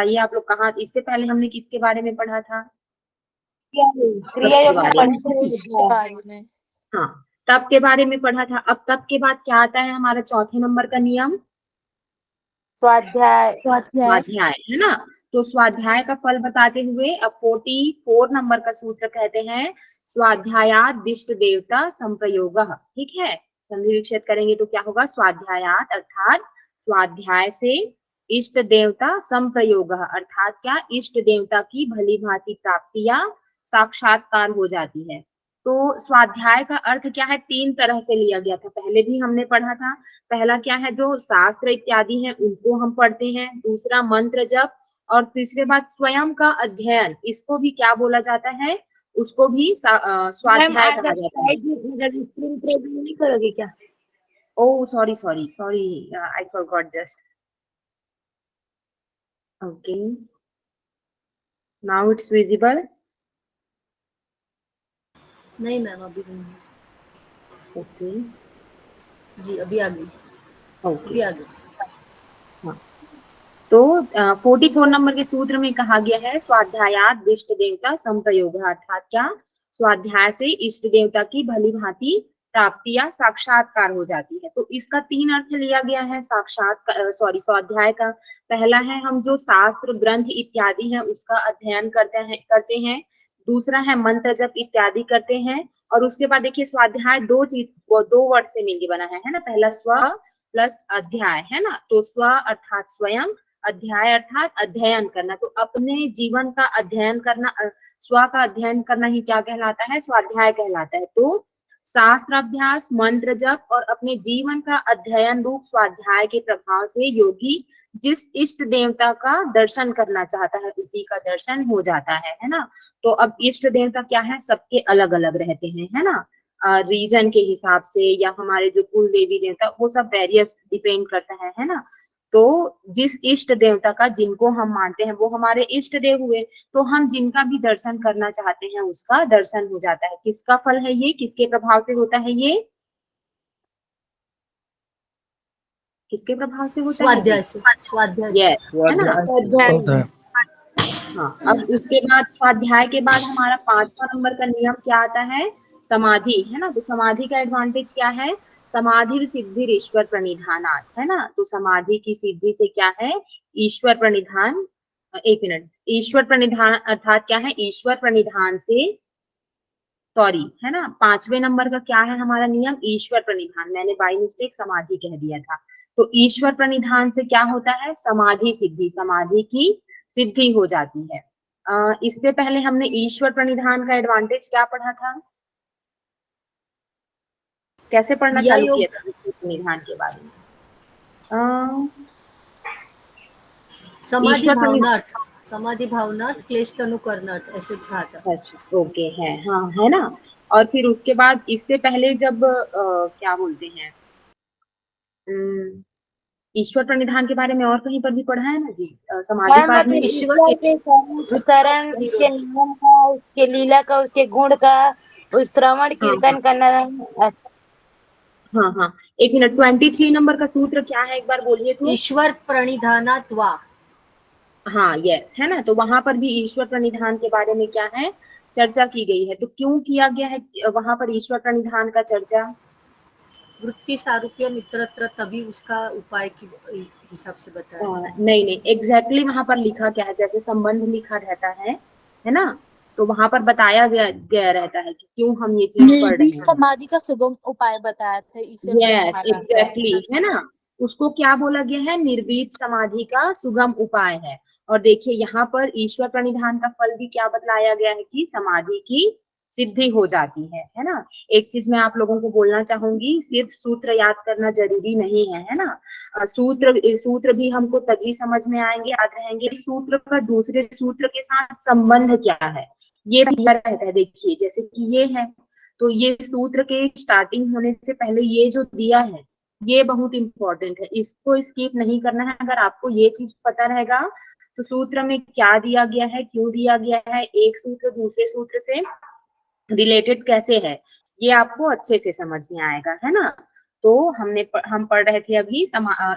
ये आप लोग कहाँ, इससे पहले हमने किसके बारे में पढ़ा था? क्रिया योग के बारे में। हाँ, तप के बारे में पढ़ा था। अब तप के बाद क्या आता है हमारा चौथे नंबर का नियम? स्वाध्याय, है ना। तो स्वाध्याय का फल बताते हुए अब 44 नंबर का सूत्र कहते हैं स्वाध्यायात दिष्ट देवता संप्रयोगः। ठीक है, संधि विच्छेद करेंगे तो क्या होगा? स्वाध्यायात अर्थात स्वाध्याय से इष्ट देवता संप्रयोगः अर्थात क्या? इष्ट देवता की भली भांति प्राप्ति या साक्षात्कार हो जाती है। तो स्वाध्याय का अर्थ क्या है? 3 तरह से लिया गया था, पहले भी हमने पढ़ा था। पहला क्या है? जो शास्त्र इत्यादि हैं उनको हम पढ़ते हैं। दूसरा मंत्र जप, और तीसरे बात स्वयं का अध्ययन, इसको भी क्या बोला जाता है? उसको भी स्वाध्याय कहा जाता है। नहीं करोगे क्या? Oh sorry, I forgot just. Okay, now it's visible. नहीं मैम, अभी नहीं। ओके जी अभी आ गई। ओके, आ गई। हाँ। तो 44 नंबर के सूत्र में कहा गया है स्वाध्यायात इष्ट देवता संप्रयोग अर्थात क्या? स्वाध्याय से इष्ट देवता की भली भांति प्राप्ति या साक्षात्कार हो जाती है। तो इसका 3 अर्थ लिया गया है स्वाध्याय का। पहला है हम जो शास्त्र ग्रंथ इत्यादि है उसका अध्ययन करते हैं। दूसरा है मंत्र जप इत्यादि करते हैं। और उसके बाद देखिए स्वाध्याय दो वर्ड से मिलकर बना है ना। पहला स्व प्लस अध्याय, है ना। तो स्व अर्थात स्वयं, अध्याय अर्थात अध्ययन करना। तो अपने जीवन का अध्ययन करना, स्व का अध्ययन करना ही क्या कहलाता है? स्वाध्याय कहलाता है। तो शास्त्र अभ्यास, मंत्र जप और अपने जीवन का अध्ययन रूप स्वाध्याय के प्रभाव से योगी जिस इष्ट देवता का दर्शन करना चाहता है उसी का दर्शन हो जाता है ना। तो अब इष्ट देवता क्या है? सबके अलग अलग रहते हैं, है ना। रीजन के हिसाब से या हमारे जो कुल देवी देवता वो सब वेरियस डिपेंड करता है ना। तो जिस इष्ट देवता का जिनको हम मानते हैं वो हमारे इष्ट देव हुए। तो हम जिनका भी दर्शन करना चाहते हैं उसका दर्शन हो जाता है। किसका फल है ये? किसके प्रभाव से होता है ये? किसके प्रभाव से होता है? स्वाध्याय। यस, है ना। हाँ, अब उसके बाद स्वाध्याय के बाद हमारा 5वां नंबर का नियम क्या आता है? समाधि, है ना। तो समाधि का एडवांटेज क्या है? समाधि सिद्धि ईश्वर प्रणिधानात्, है ना। तो समाधि की सिद्धि से क्या है? ईश्वर प्रणिधान। एक मिनट, ईश्वर प्रणिधान अर्थात क्या है? ईश्वर प्रणिधान से, सॉरी, है ना। 5वें नंबर का क्या है हमारा नियम? ईश्वर प्रणिधान। मैंने बाई मिस्टेक समाधि कह दिया था। तो ईश्वर प्रणिधान से क्या होता है? समाधि सिद्धि, समाधि की सिद्धि हो जाती है। इससे पहले हमने ईश्वर प्रणिधान का एडवांटेज क्या पढ़ा था? कैसे पढ़ना चालू किया था ईश्वर प्रणिधान के बारे में? समाधि भावनार्थ क्लेश तनु करनार्थ ऐसे कहा था। अच्छा, ओके, है, हाँ, है ना। और फिर उसके बाद इससे पहले जब क्या बोलते हैं, ईश्वर प्रणिधान के बारे में और कहीं पर भी पढ़ा है ना जी? समाधि पाठ में ईश्वर के शरण, उसके नियम का, उसके लीला का, उसके गुण का, उस श्रवण कीर्तन करना। हाँ, एक मिनट, 23 नंबर का सूत्र क्या है एक बार बोलिए तो? ईश्वर प्रणिधानात् वा। हाँ, यस, है ना। तो वहां पर भी ईश्वर प्रणिधान के बारे में क्या है? चर्चा की गई है। तो क्यों किया गया है वहां पर ईश्वर प्रणिधान का चर्चा? वृत्ति सारूप्य मित्रत्र, तभी उसका उपाय के हिसाब से बताया। नहीं, एग्जैक्टली वहां पर लिखा क्या है? जैसे संबंध लिखा रहता है ना। तो वहां पर बताया गया रहता है कि क्यों हम ये चीज पढ़ रहे हैं। समाधि का सुगम उपाय बताया था ईश्वर यस, एग्जैक्टली, है ना। उसको क्या बोला गया है? निर्वीत समाधि का सुगम उपाय है। और देखिए यहाँ पर ईश्वर प्रणिधान का फल भी क्या बतलाया गया है कि समाधि की सिद्धि हो जाती है ना। एक चीज मैं आप लोगों को बोलना चाहूंगी, सिर्फ सूत्र याद करना जरूरी नहीं है ना। सूत्र भी हमको तभी समझ में आएंगे, याद रहेंगे। सूत्र का दूसरे सूत्र के साथ संबंध क्या है ये भी रहता है। देखिए जैसे कि ये है, तो ये सूत्र के स्टार्टिंग होने से पहले ये जो दिया है ये बहुत इंपॉर्टेंट है, इसको स्किप नहीं करना है। अगर आपको ये चीज पता रहेगा तो सूत्र में क्या दिया गया है, क्यों दिया गया है, एक सूत्र दूसरे सूत्र से रिलेटेड कैसे है, ये आपको अच्छे से समझ में आएगा, है ना। तो हम पढ़ रहे थे अभी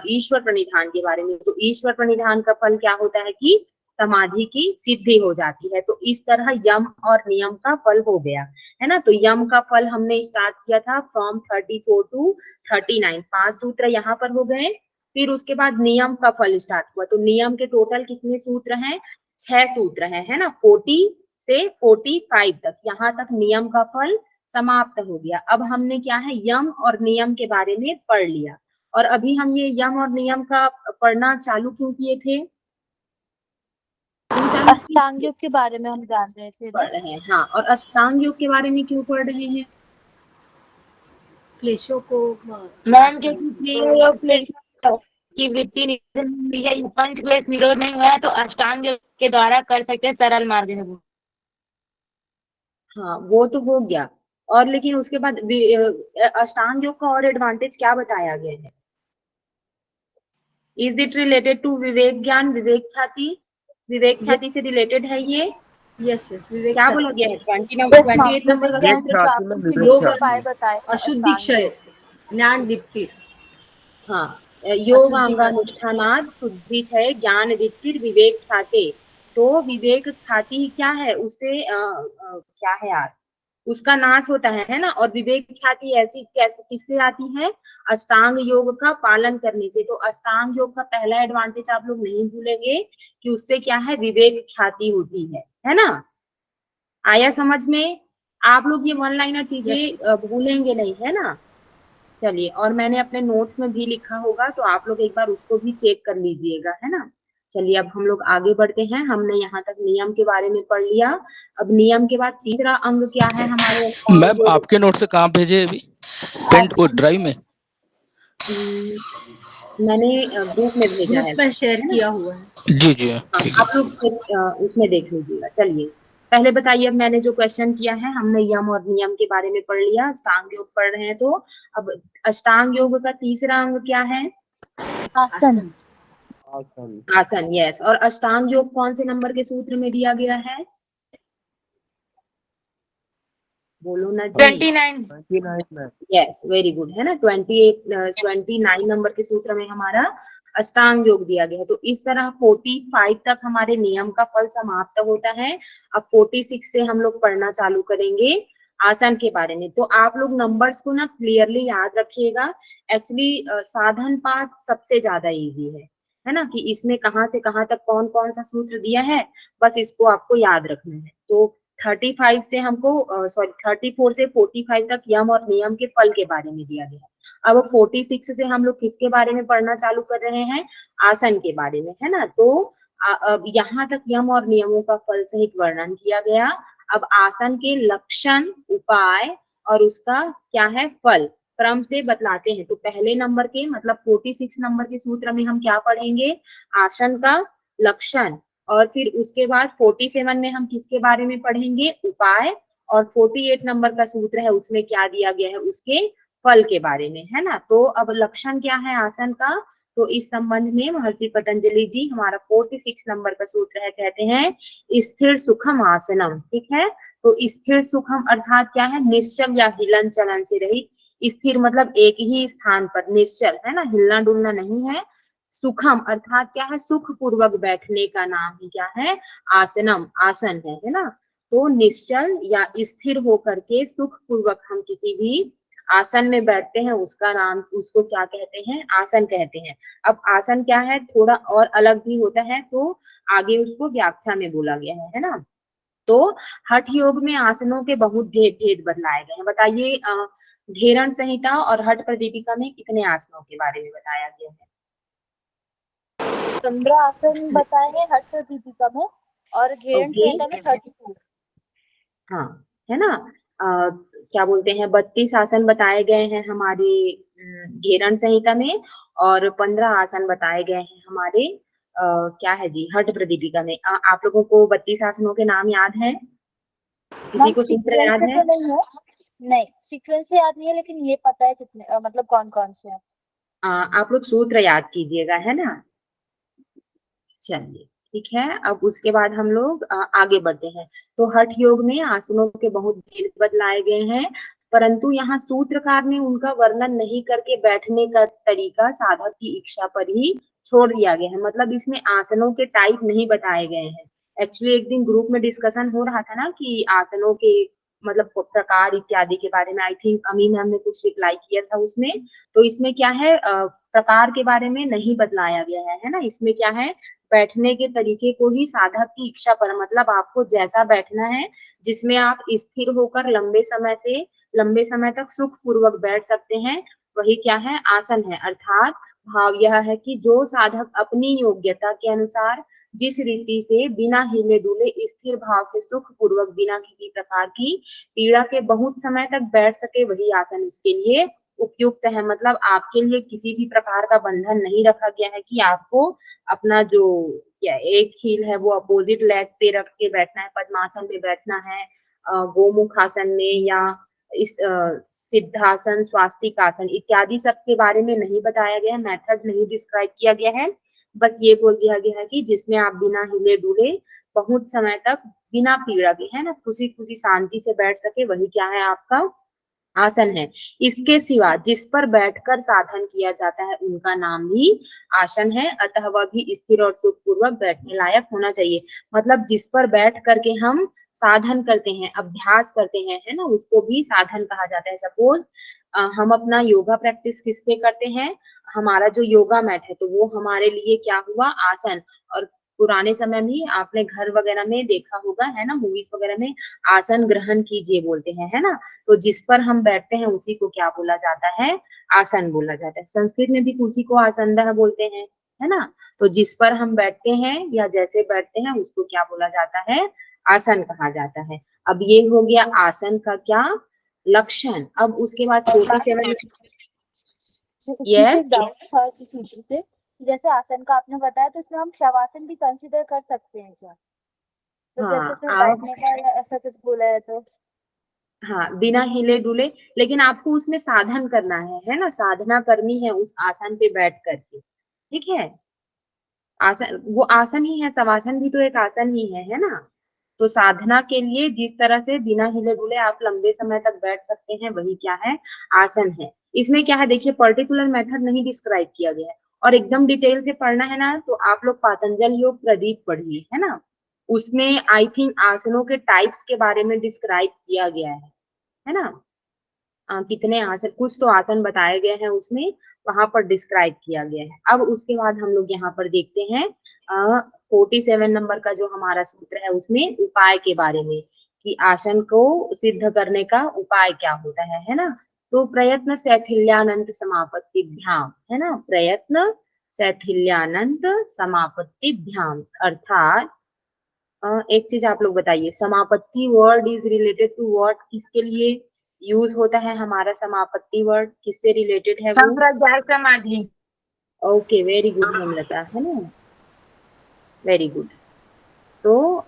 ईश्वर प्रणिधान के बारे में। तो ईश्वर प्रणिधान का फल क्या होता है कि समाधि की सिद्धि हो जाती है। तो इस तरह यम और नियम का फल हो गया, है ना। तो यम का फल हमने स्टार्ट किया था फ्रॉम 34 टू 39, 5 सूत्र यहाँ पर हो गए। फिर उसके बाद नियम का फल स्टार्ट हुआ। तो नियम के टोटल कितने सूत्र हैं? 6 सूत्र हैं, है ना। 40 से 45 तक, यहाँ तक नियम का फल समाप्त हो गया। अब हमने क्या है, यम और नियम के बारे में पढ़ लिया। और अभी हम ये यम और नियम का पढ़ना चालू क्यों किए थे? क्यों चालू किए? अष्टांग योग के बारे में हम जान रहे थे पढ़ ना। रहे हैं, हाँ। और अष्टांग योग के बारे में क्यों पढ़ रहे हैं? क्लेशों को मैम क्योंकि क्रिया योग क्लेश की वृत्ति निरोध हुई है, ये पंच क्लेश निरोध नहीं हुआ है, तो अष्टांग योग के द्वारा कर सकते हैं, सरल मार्ग है वो। हाँ, वो तो हो गया। और लेकिन उसके बाद अष्टांग योग का और एडवांटेज क्या बताया गया है? इज इट रिलेटेड टू विवेक ज्ञान, विवेक ख्याति? विवेक ख्याति से रिलेटेड है ये? यस विवेक क्या बोला गया है? 28 नंबर का ज्ञान सूत्र? से प्राप्ति के लिए योग उपाय बताए हैं अशुद्धि अष्टांग क्षय योग। ज्ञान दीप्ति। हाँ, योग अशुद्धि का अंगानुष्ठानात् शुद्धि क्षय ज्ञान दीप्तिर विवेक ख्याते। तो विवेक ख्याति क्या है? उससे क्या है यार, उसका नाश होता है ना। और विवेक ख्याति ऐसी कैसे, किससे आती है? अष्टांग योग का पालन करने से। तो अष्टांग योग का पहला एडवांटेज आप लोग नहीं भूलेंगे कि उससे क्या है, विवेक ख्याति होती है ना। आया समझ में? आप लोग ये वन लाइनर चीजें भूलेंगे नहीं, है ना। चलिए, और मैंने अपने नोट्स में भी लिखा होगा, तो आप लोग एक बार उसको भी चेक कर लीजिएगा, है ना। चलिए, अब हम लोग आगे बढ़ते हैं। हमने यहाँ तक नियम के बारे में पढ़ लिया। अब नियम के बाद तीसरा अंग क्या है हमारे अष्टांग मैम योग? आपके नोट से कहाँ भेजे अभी? पेंट वो ड्राइव में? मैंने ग्रुप में भेजा ग्रुप है, में शेयर है ना? किया हुआ है। जी जी हाँ, ठीक है। आप लोग उसमें देख लीजिएगा। चलिए, पहले बताइए, अब मैंने जो क्वेश्चन किया है, हमने यम और नियम के बारे में पढ़ लिया, अष्टांग योग पढ़ रहे हैं। तो अब अष्टांग योग का तीसरा अंग क्या है? आसन। आसन, यस। और अष्टांग योग कौन से नंबर के सूत्र में दिया गया है? बोलो ना जी। 29। यस, वेरी गुड, है ना। 29 नंबर के सूत्र में हमारा अष्टांग योग दिया गया है। तो इस तरह 45 तक हमारे नियम का फल समाप्त होता है। अब 46 से हम लोग पढ़ना चालू करेंगे आसन के बारे में। तो आप लोग नंबर्स को ना क्लियरली याद रखिएगा। एक्चुअली साधन पाठ सबसे ज्यादा इजी है ना, कि इसमें कहाँ से कहाँ तक कौन कौन सा सूत्र दिया है, बस इसको आपको याद रखना है। तो 35 से हमको 34 से 45 तक यम और नियम के फल के बारे में दिया गया। अब 46 से हम लोग किसके बारे में पढ़ना चालू कर रहे हैं? आसन के बारे में, है ना। तो अब यहाँ तक यम और नियमों का फल सहित वर्णन किया गया। अब आसन के लक्षण, उपाय और उसका क्या है, फल क्रम से बतलाते हैं। तो पहले नंबर के मतलब 46 नंबर के सूत्र में हम क्या पढ़ेंगे? आसन का लक्षण। और फिर उसके बाद 47 में हम किसके बारे में पढ़ेंगे? उपाय। और 48 नंबर का सूत्र है, उसमें क्या दिया गया है? उसके फल के बारे में, है ना। तो अब लक्षण क्या है आसन का? तो इस संबंध में महर्षि पतंजलि जी हमारा 46 नंबर का सूत्र है, कहते हैं स्थिर सुखम आसनम। ठीक है। तो स्थिर सुखम अर्थात क्या है? निश्चल या हिलन चलन से रहित। स्थिर मतलब एक ही स्थान पर, निश्चल है ना, हिलना डुलना नहीं है। सुखम अर्थात क्या है? सुख पूर्वक बैठने का नाम ही क्या है? आसनम, आसन है ना। तो निश्चल या स्थिर होकर के सुख पूर्वक हम किसी भी आसन में बैठते हैं, उसका नाम, उसको क्या कहते हैं? आसन कहते हैं। अब आसन क्या है, थोड़ा और अलग भी होता है, तो आगे उसको व्याख्या में बोला गया है ना। तो हठ योग में आसनों के बहुत भेद बदलाए गए हैं। बताइए, घेरण संहिता और हठ प्रदीपिका में कितने आसनों के बारे में बताया गया है? 15 आसन बताए हैं हठ प्रदीपिका में, और घेरण ओके, संहिता में 32। हाँ, है ना। क्या बोलते हैं, 32 आसन बताए गए हैं हमारे घेरण संहिता में, और 15 आसन बताए गए हैं हमारे क्या है जी, हठ प्रदीपिका में। आप लोगों को 32 आसनों के नाम याद है? किसी मैम को सूत्र सीक्वेंस याद से है? तो नहीं है, नहीं सीक्वेंस से याद नहीं है, लेकिन ये पता है कितने मतलब कौन कौन से हैं। आप लोग सूत्र याद कीजिएगा, है ना। चलिए, ठीक है। अब उसके बाद हम लोग आगे बढ़ते हैं। तो हठ योग में आसनों के बहुत भेद बतलाए गए हैं, परंतु यहाँ सूत्रकार ने उनका वर्णन नहीं करके बैठने का तरीका साधक की इच्छा पर ही छोड़ दिया गया है, मतलब इसमें आसनों के टाइप नहीं बताए गए हैं। एक्चुअली एक दिन ग्रुप में डिस्कशन हो रहा था ना कि आसनों के मतलब प्रकार इत्यादि के बारे में, आई थिंक अमी मैम ने कुछ रिप्लाई किया था उसमें। तो इसमें क्या है, प्रकार के बारे में नहीं बतलाया गया है ना। इसमें क्या है, बैठने के तरीके को ही साधक की इच्छा पर, मतलब आपको जैसा बैठना है जिसमें आप स्थिर होकर लंबे समय तक सुख पूर्वक बैठ सकते हैं, वही क्या है, आसन है। अर्थात भाव यह है कि जो साधक अपनी योग्यता के अनुसार जिस रीति से बिना हिले डुले स्थिर भाव से सुख पूर्वक बिना किसी प्रकार की पीड़ा के बहुत समय तक बैठ सके, वही आसन उसके लिए उपयुक्त है। मतलब आपके लिए किसी भी प्रकार का बंधन नहीं रखा गया है कि आपको अपना जो या एक हील है वो अपोजिट लेग पे रख के बैठना है, पद्मासन पे बैठना है, गोमुख आसन में, या इस सिद्धासन, स्वास्तिक आसन इत्यादि सब के बारे में नहीं बताया गया, मेथड नहीं डिस्क्राइब किया गया है। बस ये बोल दिया गया है कि जिसमें आप बिना हिले डुले बहुत समय तक बिना पीड़ा के, है ना, खुशी खुशी शांति से बैठ सके, वही क्या है, आपका आसन है। इसके सिवा जिस पर बैठकर साधन किया जाता है उनका नाम भी आसन है, अतः वह भी स्थिर और सुखपूर्वक बैठने लायक होना चाहिए। मतलब जिस पर बैठ करके हम साधन करते हैं, अभ्यास करते हैं, है ना, उसको भी साधन कहा जाता है। सपोज हम अपना योगा प्रैक्टिस किस पे करते हैं, हमारा जो योगा मैट है तो वो हमारे लिए क्या हुआ, आसन। और पुराने समय में आपने घर वगैरह में देखा होगा, है ना, मूवीज वगैरह में आसन ग्रहण कीजिए बोलते हैं, है ना। तो जिस पर हम बैठते हैं उसी को क्या बोला जाता है, आसन बोला जाता है। संस्कृत में भी कुर्सी को आसनदह बोलते हैं, है ना। तो जिस पर हम बैठते हैं या जैसे बैठते हैं उसको क्या बोला जाता है, आसन कहा जाता है। अब ये हो गया आसन का क्या लक्षण। अब उसके बाद 47 इसी से यस, डाउट था इसी सूत्र से कि जैसे आसन का आपने बताया तो इसमें हम शवासन भी कंसीडर कर सकते हैं क्या? तो जैसे हाँ इसमें आप, बैठने का या ऐसा कुछ बोला है तो हाँ बिना हिले डुले, लेकिन आपको उसमें साधन करना है ना, साधना करनी है उस आसन पे बैठ करके, ठीक है। आसन वो आसन ही है, शवासन भी तो एक आसन ही है ना। तो साधना के लिए जिस तरह से बिना हिले डुले आप लंबे समय तक बैठ सकते हैं, वही क्या है, आसन है। इसमें क्या है, देखिए पर्टिकुलर मेथड नहीं डिस्क्राइब किया गया है, और एकदम डिटेल से पढ़ना है ना तो आप लोग पातंजल योग प्रदीप पढ़िए, है ना। उसमें आई थिंक आसनों के टाइप्स के बारे में डिस्क्राइब किया गया है ना। कितने आसन, कुछ तो आसन बताए गए हैं उसमें, वहां पर डिस्क्राइब किया गया है। अब उसके बाद हम लोग यहाँ पर देखते हैं 47 नंबर का जो हमारा सूत्र है उसमें उपाय के बारे में, कि आसन को सिद्ध करने का उपाय क्या होता है ना। तो प्रयत्न शैथिल्यानंत समापत्तिभ्याम, है ना, प्रयत्न शैथिल्यानंत समापत्तिभ्याम। अर्थात एक चीज आप लोग बताइए, समापत्ति word is related to what, किसके लिए यूज होता है हमारा समापत्ति वर्ड, किससे रिलेटेड है वो? संप्रदाय समाधि। ओके, वेरी गुड हेमलता, है ना, वेरी गुड। तो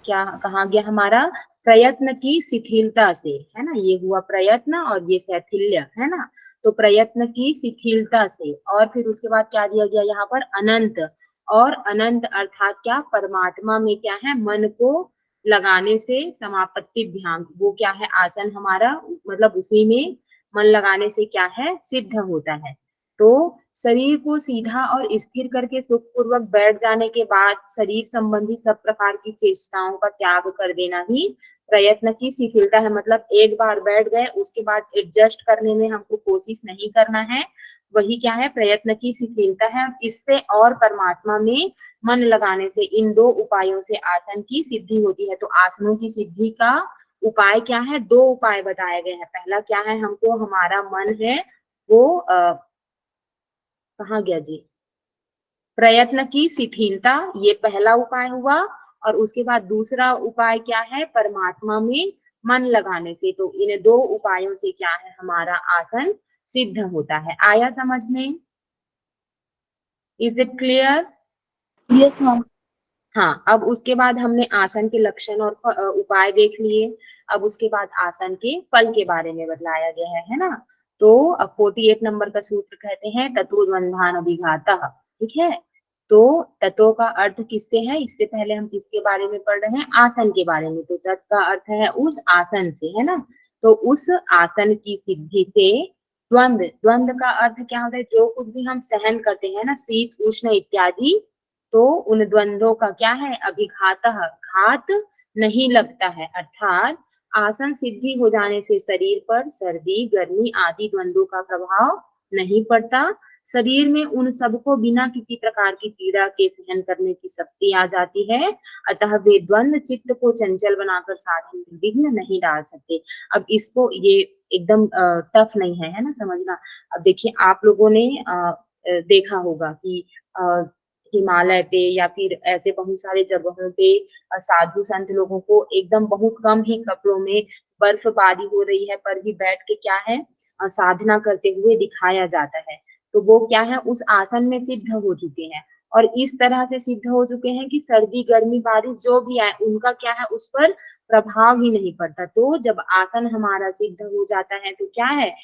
क्या कहा गया हमारा, प्रयत्न की शिथिलता से, है ना, ये हुआ प्रयत्न और ये शैथिल्य, है ना। तो प्रयत्न की शिथिलता से, और फिर उसके बाद क्या दिया गया यहाँ पर, अनंत। और अनंत अर्थात क्या, परमात्मा में क्या है, मन को लगाने से समापत्ति ध्यान, वो क्या है, आसन हमारा, मतलब उसी में मन लगाने से क्या है, सिद्ध होता है। तो शरीर को सीधा और स्थिर करके सुखपूर्वक बैठ जाने के बाद शरीर संबंधी सब प्रकार की चेष्टाओं का त्याग कर देना ही प्रयत्न की शिथिलता है। मतलब एक बार बैठ गए उसके बाद एडजस्ट करने में हमको कोशिश नहीं करना है, वही क्या है, प्रयत्न की शिथिलता है। इससे और परमात्मा में मन लगाने से, इन दो उपायों से आसन की सिद्धि होती है। तो आसनों की सिद्धि का उपाय क्या है, दो उपाय बताए गए हैं। पहला क्या है, हमको हमारा मन है वो कहाँ गया जी, प्रयत्न की शिथिलता, ये पहला उपाय हुआ। और उसके बाद दूसरा उपाय क्या है, परमात्मा में मन लगाने से। तो इन दो उपायों से क्या है, हमारा आसन सिद्ध होता है। आया समझ में? Is it clear? Yes ma'am. हाँ, अब उसके बाद हमने आसन के लक्षण और उपाय देख लिए। अब उसके बाद आसन के फल के बारे में बतलाया गया है ना। तो अब 48 नंबर का सूत्र कहते हैं तत्वद्वंद्वान अभिघातः, ठीक है। तो तत्व का अर्थ किससे है, इससे पहले हम किसके बारे में पढ़ रहे हैं, आसन के बारे में। तो तत् का अर्थ है उस आसन से, है ना। तो उस आसन की सिद्धि से द्वंद्व, द्वंद्व का अर्थ क्या होता है, जो कुछ भी हम सहन करते हैं ना, शीत उष्ण इत्यादि, तो उन द्वंद्वों का क्या है, अभिघातः, घात नहीं लगता है, अर्थात आसन सिद्धि हो जाने से शरीर पर सर्दी गर्मी आदि द्वंद्वों का प्रभाव नहीं पड़ता। शरीर में उन सबको बिना किसी प्रकार की पीड़ा के सहन करने की शक्ति आ जाती है, अतः वे द्वंद्व चित्त को चंचल बनाकर साधन में विघ्न नहीं डाल सकते। अब इसको ये एकदम टफ नहीं है ना समझना। अब देखिए आप लोगों ने देखा होगा कि हिमालय पे या फिर ऐसे बहुत सारे जगहों पे साधु संत लोगों को एकदम बहुत कम ही कपड़ों में बर्फबारी हो रही है पर भी बैठ के क्या है, साधना करते हुए दिखाया जाता है। तो वो क्या है, उस आसन में सिद्ध हो चुके हैं और इस तरह से सिद्ध हो चुके हैं कि सर्दी गर्मी बारिश जो भी आए उनका क्या है, उस पर प्रभाव ही नहीं पड़ता। तो जब आसन हमारा सिद्ध हो जाता है तो क्या है,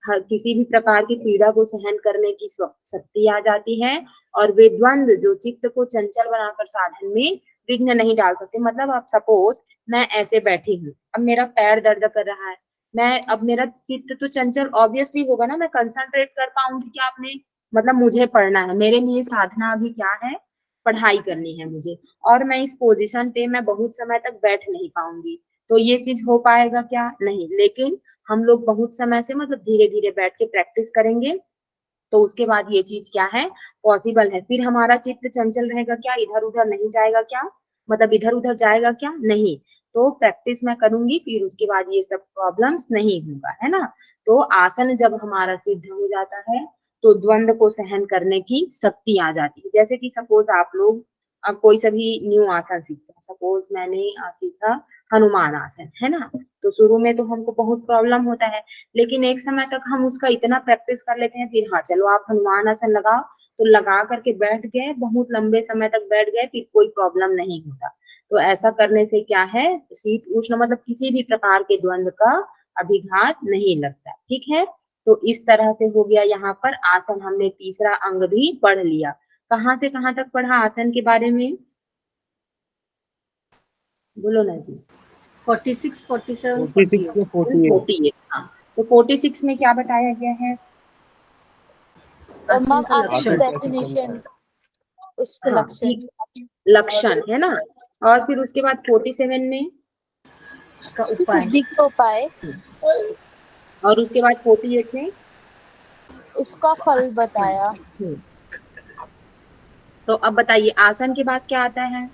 किसी भी प्रकार की पीड़ा को सहन करने की शक्ति आ जाती है और वे द्वंद्व जो चित्त को चंचल बनाकर साधन में विघ्न नहीं डाल सकते। मतलब आप सपोज मैं ऐसे बैठी हूँ, अब मेरा पैर दर्द कर रहा है, मैं अब मेरा चित्त तो चंचल ऑब्वियसली होगा ना, मैं कंसंट्रेट कर पाऊंगी क्या आपने, मतलब मुझे पढ़ना है, मेरे लिए साधना अभी क्या है, पढ़ाई करनी है मुझे, और मैं इस पोजीशन पे मैं बहुत समय तक बैठ नहीं पाऊंगी, तो ये चीज हो पाएगा क्या, नहीं। लेकिन हम लोग बहुत समय से मतलब धीरे धीरे बैठ के प्रैक्टिस करेंगे तो उसके बाद ये चीज क्या है, पॉसिबल है। फिर हमारा चित्त चंचल रहेगा क्या, इधर उधर नहीं जाएगा क्या, मतलब इधर उधर जाएगा क्या, नहीं। तो प्रैक्टिस मैं करूंगी फिर उसके बाद ये सब प्रॉब्लम्स नहीं होगा, है ना। तो आसन जब हमारा सिद्ध हो जाता है तो द्वंद्व को सहन करने की शक्ति आ जाती है। जैसे कि सपोज आप लोग कोई सभी न्यू आसन सीखते हैं, सपोज मैंने सीखा हनुमान आसन, है ना, तो शुरू में तो हमको बहुत प्रॉब्लम होता है, लेकिन एक समय तक हम उसका इतना प्रैक्टिस कर लेते हैं, फिर हाँ चलो आप हनुमान आसन लगाओ, तो लगा करके बैठ गए, बहुत लंबे समय तक बैठ गए, फिर कोई प्रॉब्लम नहीं होता। तो ऐसा करने से क्या है, शीत उष्ण मतलब किसी भी प्रकार के द्वंद्व का अभिघात नहीं लगता, ठीक है। तो इस तरह से हो गया यहाँ पर आसन, हमने तीसरा अंग भी पढ़ लिया। कहाँ से कहाँ तक पढ़ा आसन के बारे में, बोलो ना जी। 46, 47, 46 48। से 48। 48, हाँ। तो 46 में क्या बताया गया है, आसन मैम का आसन की आसन लक्षण। कैसे करना डेफिनेशन, है? उसके हाँ लक्षण। ठीक, लक्षण है ना। और फिर उसके बाद 47 में, उसका उसकी उपाय। सिद्धि का उपाय, और उसके बाद 48 में, उसका फल बताया। तो अब बताइए आसन के बाद क्या आता है,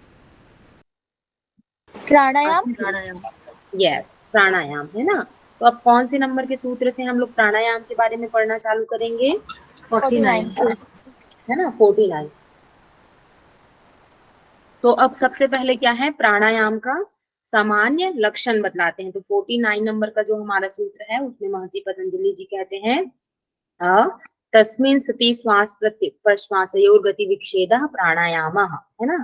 प्राणायाम। आसन के, प्राणायाम। यस प्राणायाम, है ना। तो अब कौन से नंबर के सूत्र से हम लोग प्राणायाम के बारे में पढ़ना चालू करेंगे, 49। है ना, 49। तो अब सबसे पहले क्या है, प्राणायाम का सामान्य लक्षण बतलाते हैं। तो 49 नंबर का जो हमारा सूत्र है उसमें महर्षि पतंजलि जी कहते हैं, तस्मिन् सति श्वास प्रश्वासयोर गति विक्षेदः प्राणायामः, है ना।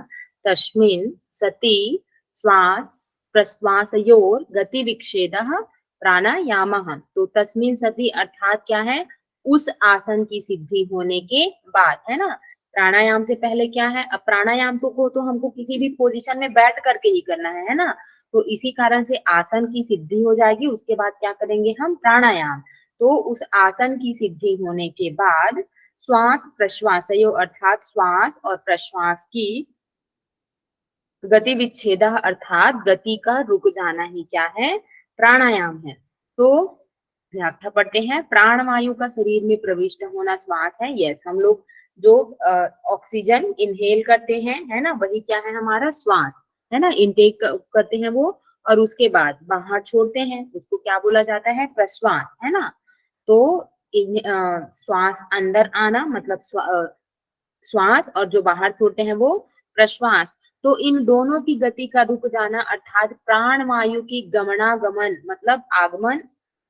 तस्मिन् सति श्वास प्रश्वासयोर गति विक्षेदः प्राणायामः। तो तस्मिन् सति अर्थात क्या है, उस आसन की सिद्धि होने के बाद, है ना। प्राणायाम से पहले क्या है, अब प्राणायाम तो हमको किसी भी पोजीशन में बैठ करके ही करना है ना। तो इसी कारण से आसन की सिद्धि हो जाएगी, उसके बाद क्या करेंगे हम, प्राणायाम। तो उस आसन की सिद्धि होने के बाद श्वास प्रश्वासयो अर्थात श्वास और प्रश्वास की गति विच्छेद अर्थात गति का रुक जाना ही क्या है, प्राणायाम है। तो व्याख्या पढ़ते हैं, प्राण वायु का शरीर में प्रविष्ट होना श्वास है। यस, हम लोग जो ऑक्सीजन इनहेल करते हैं, है ना, वही क्या है हमारा श्वास, है ना, इनटेक करते हैं वो, और उसके बाद बाहर छोड़ते हैं, उसको क्या बोला जाता है, प्रश्वास, है ना। तो श्वास अंदर आना मतलब श्वास, और जो बाहर छोड़ते हैं वो प्रश्वास। तो इन दोनों की गति का रुक जाना अर्थात प्राण वायु की गमनागमन मतलब आगमन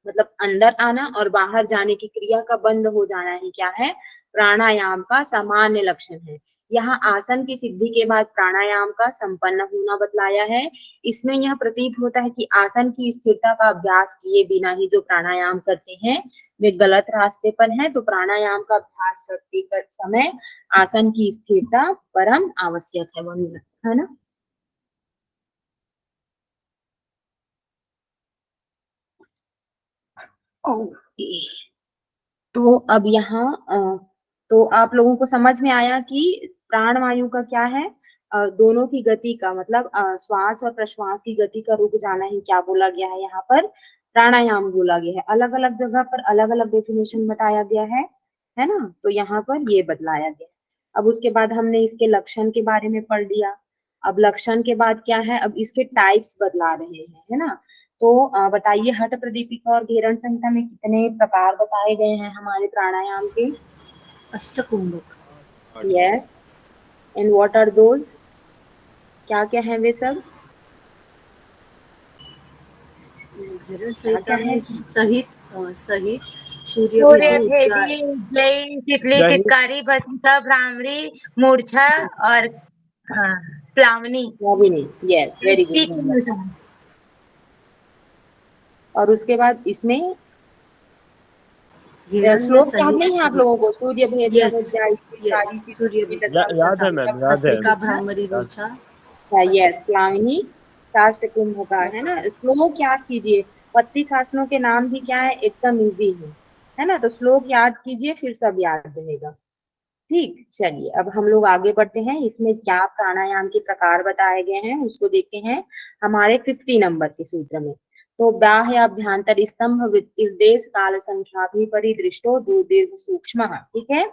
मतलब अंदर आना और बाहर जाने की क्रिया का बंद हो जाना ही क्या है, प्राणायाम का सामान्य लक्षण है। यहाँ आसन की सिद्धि के बाद प्राणायाम का संपन्न होना बतलाया है। इसमें यह प्रतीत होता है कि आसन की स्थिरता का अभ्यास किए बिना ही जो प्राणायाम करते हैं वे गलत रास्ते पर हैं। तो प्राणायाम का अभ्यास करते कर समय आसन की स्थिरता परम आवश्यक है ना। ओके, तो अब यहाँ तो आप लोगों को समझ में आया कि प्राणवायु का क्या है, दोनों की गति का मतलब श्वास और प्रश्वास की गति का रुक जाना ही क्या बोला गया है, यहाँ पर प्राणायाम बोला गया है। अलग अलग जगह पर अलग अलग डेफिनेशन बताया गया है ना, तो यहाँ पर ये बतलाया गया। अब उसके बाद हमने इसके लक्षण के बारे में पढ़ लिया। अब लक्षण के बाद क्या है, अब इसके टाइप्स बतला रहे हैं, है ना। तो बताइए हठ प्रदीपिका और घेरण संहिता में कितने प्रकार बताए गए हैं हमारे प्राणायाम के? अष्टकुंभक। Yes, and what are those? क्या क्या है वे सब? घेरण क्या क्या संहिता है? में सहित सूर्य सूर्य भेदी, भेदी, जय शीतली, जय। चित्कारी, भस्मिका, भ्रामरी, मूर्छा और हाँ प्लावनी। अभी नहीं। यस, वेरी HP के गुड। अनुसार। और उसके बाद इसमें घेरण में श्लोक याद सहित नहीं है आप सहित। लोगों को? सूर्य भेद यस कारी यस, सूर्य सी भेदी, याद है मैम, याद है। भस्मिका, भ्रामरी, मूर्छा। अच्छा, यस, प्लाविनी, शास्त्र कुंभ का, है ना। श्लोक याद कीजिए। 32 आसनों के नाम भी क्या है, एकदम इजी है ना। तो श्लोक याद कीजिए, फिर सब याद रहेगा। ठीक, चलिए अब हम लोग आगे बढ़ते हैं। इसमें क्या प्राणायाम के प्रकार बताए गए हैं उसको देखते हैं हमारे 50 नंबर के सूत्र में। तो बाह्य अभ्यंतर स्तंभ वृत्तिर्देश काल संख्या भी परिदृष्टो दीर्घ सूक्ष्म। ठीक है,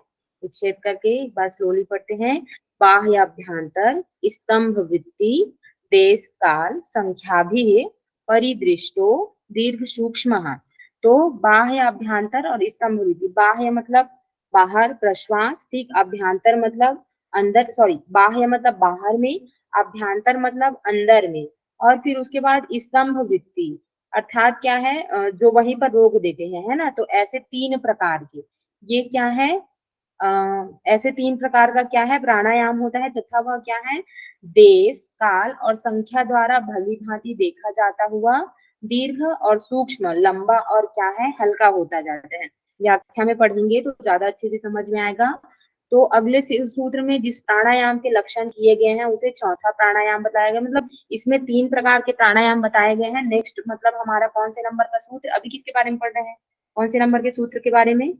उच्छेद करके एक बार स्लोली पढ़ते हैं। बाह्य अभ्यंतर स्तंभ वृत्ति देश काल संख्या भी परिदृष्टो दीर्घ सूक्ष्म। तो बाह्य अभ्यंतर और स्तंभ वृत्ति, बाह्य मतलब बाहर प्रश्वास, ठीक, अभ्यंतर मतलब अंदर, सॉरी, बाह्य मतलब बाहर में, अभ्यंतर मतलब अंदर में, और फिर उसके बाद स्तंभ वृत्ति अर्थात क्या है, जो वहीं पर रोक देते हैं, है ना। तो ऐसे 3 प्रकार के ये क्या है, ऐसे 3 प्रकार का क्या है प्राणायाम होता है, तथा वह क्या है, देश काल और संख्या द्वारा भली भांति देखा जाता हुआ दीर्घ और सूक्ष्म, लंबा और क्या है, हल्का होता जाता है। व्याख्या में पढ़ेंगे तो ज्यादा अच्छे से समझ में आएगा। तो अगले सूत्र में जिस प्राणायाम के लक्षण किए गए हैं उसे चौथा प्राणायाम बताया गया। मतलब इसमें 3 प्रकार के प्राणायाम बताए गए हैं। नेक्स्ट मतलब हमारा कौन से नंबर का सूत्र, अभी किसके बारे में पढ़ रहे हैं, कौन से नंबर के सूत्र के बारे में?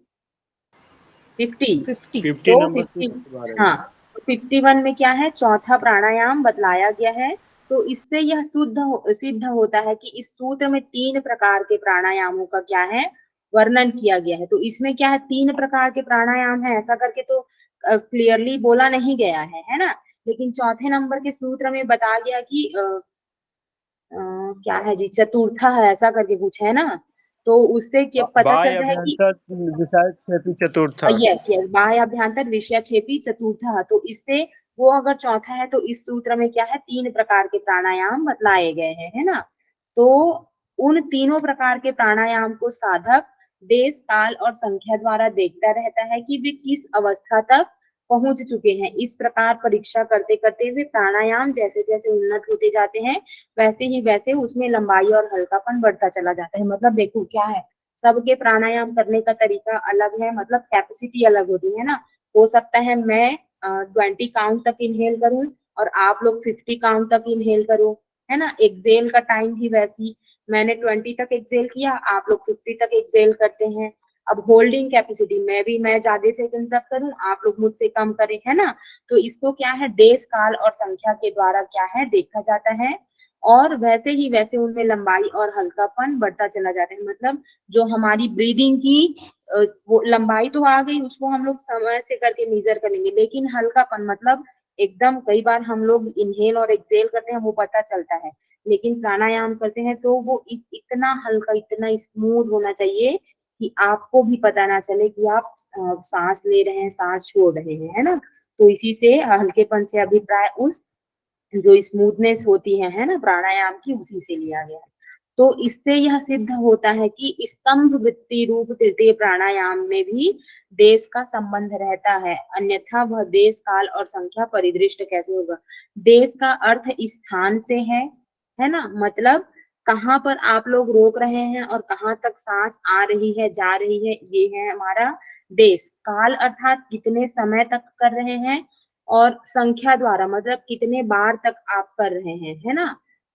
50। 50। तो नंबर 50, के बारे में। हाँ, 51 में क्या है, चौथा प्राणायाम बतलाया गया है। तो इससे यह सिद्ध होता है कि इस सूत्र में 3 प्रकार के प्राणायामों का क्या है, वर्णन किया गया है। तो इसमें क्या है, 3 प्रकार के प्राणायाम है ऐसा करके तो क्लियरली बोला नहीं गया है ना। लेकिन चौथे नंबर के सूत्र में बता गया कि क्या है जी, चतुर्था है ऐसा करके कुछ है ना। तो उससे क्या पता बाह्य चलता है कि अभ्यंतर विषय क्षेपी चतुर्थ। यस यस, बाह्य अभ्यंतर विषय छेपी चतुर्थ। तो इससे वो अगर चौथा है तो इस सूत्र में क्या है, 3 प्रकार के प्राणायाम बतलाए गए हैं, है ना। तो उन तीनों प्रकार के प्राणायाम को साधक देश काल और संख्या द्वारा देखता रहता है कि वे किस अवस्था तक पहुंच चुके हैं। इस प्रकार परीक्षा करते करते हुए प्राणायाम जैसे जैसे उन्नत होते जाते हैं वैसे ही वैसे उसमें लंबाई और हल्कापन बढ़ता चला जाता है। मतलब देखो क्या है, सबके प्राणायाम करने का तरीका अलग है, मतलब कैपेसिटी अलग होती है ना। हो सकता है मैं 20 काउंट तक इनहेल करूं और आप लोग 50 काउंट तक इनहेल करो, है ना। एक्सेल का टाइम भी वैसी, मैंने 20 तक एक्सेल किया, आप लोग 50 तक एक्सेल करते हैं। अब होल्डिंग कैपेसिटी मैं ज्यादा सेकंड तक करूं, आप लोग मुझसे कम करें, है ना। तो इसको क्या है, देश काल और संख्या के द्वारा क्या है देखा जाता है, और वैसे ही वैसे उनमें लंबाई और हल्कापन बढ़ता चला जाता है। मतलब जो हमारी ब्रीदिंग की वो लंबाई तो आ गई, उसको हम लोग समय से करके मेजर करेंगे, लेकिन हल्कापन मतलब एकदम कई बार हम लोग इनहेल और एक्सेल करते हैं वो पता चलता है, लेकिन प्राणायाम करते हैं तो वो इतना हल्का, इतना स्मूथ होना चाहिए कि आपको भी पता ना चले कि आप सांस ले रहे हैं, सांस छोड़ रहे हैं, है ना। तो इसी से हल्केपन से अभिप्राय उस जो स्मूथनेस होती है ना प्राणायाम की, उसी से लिया गया है। तो इससे यह सिद्ध होता है कि स्तंभ वृत्ति रूप तृतीय प्राणायाम में भी देश का संबंध रहता है, अन्यथा वह देश काल और संख्या परिदृष्ट कैसे होगा। देश का अर्थ स्थान से है ना। मतलब कहाँ पर आप लोग रोक रहे हैं और कहाँ तक सांस आ रही है जा रही है, ये है हमारा देश। काल अर्थात कितने समय तक कर रहे हैं, और संख्या द्वारा मतलब कितने बार तक आप कर रहे हैं, है ना।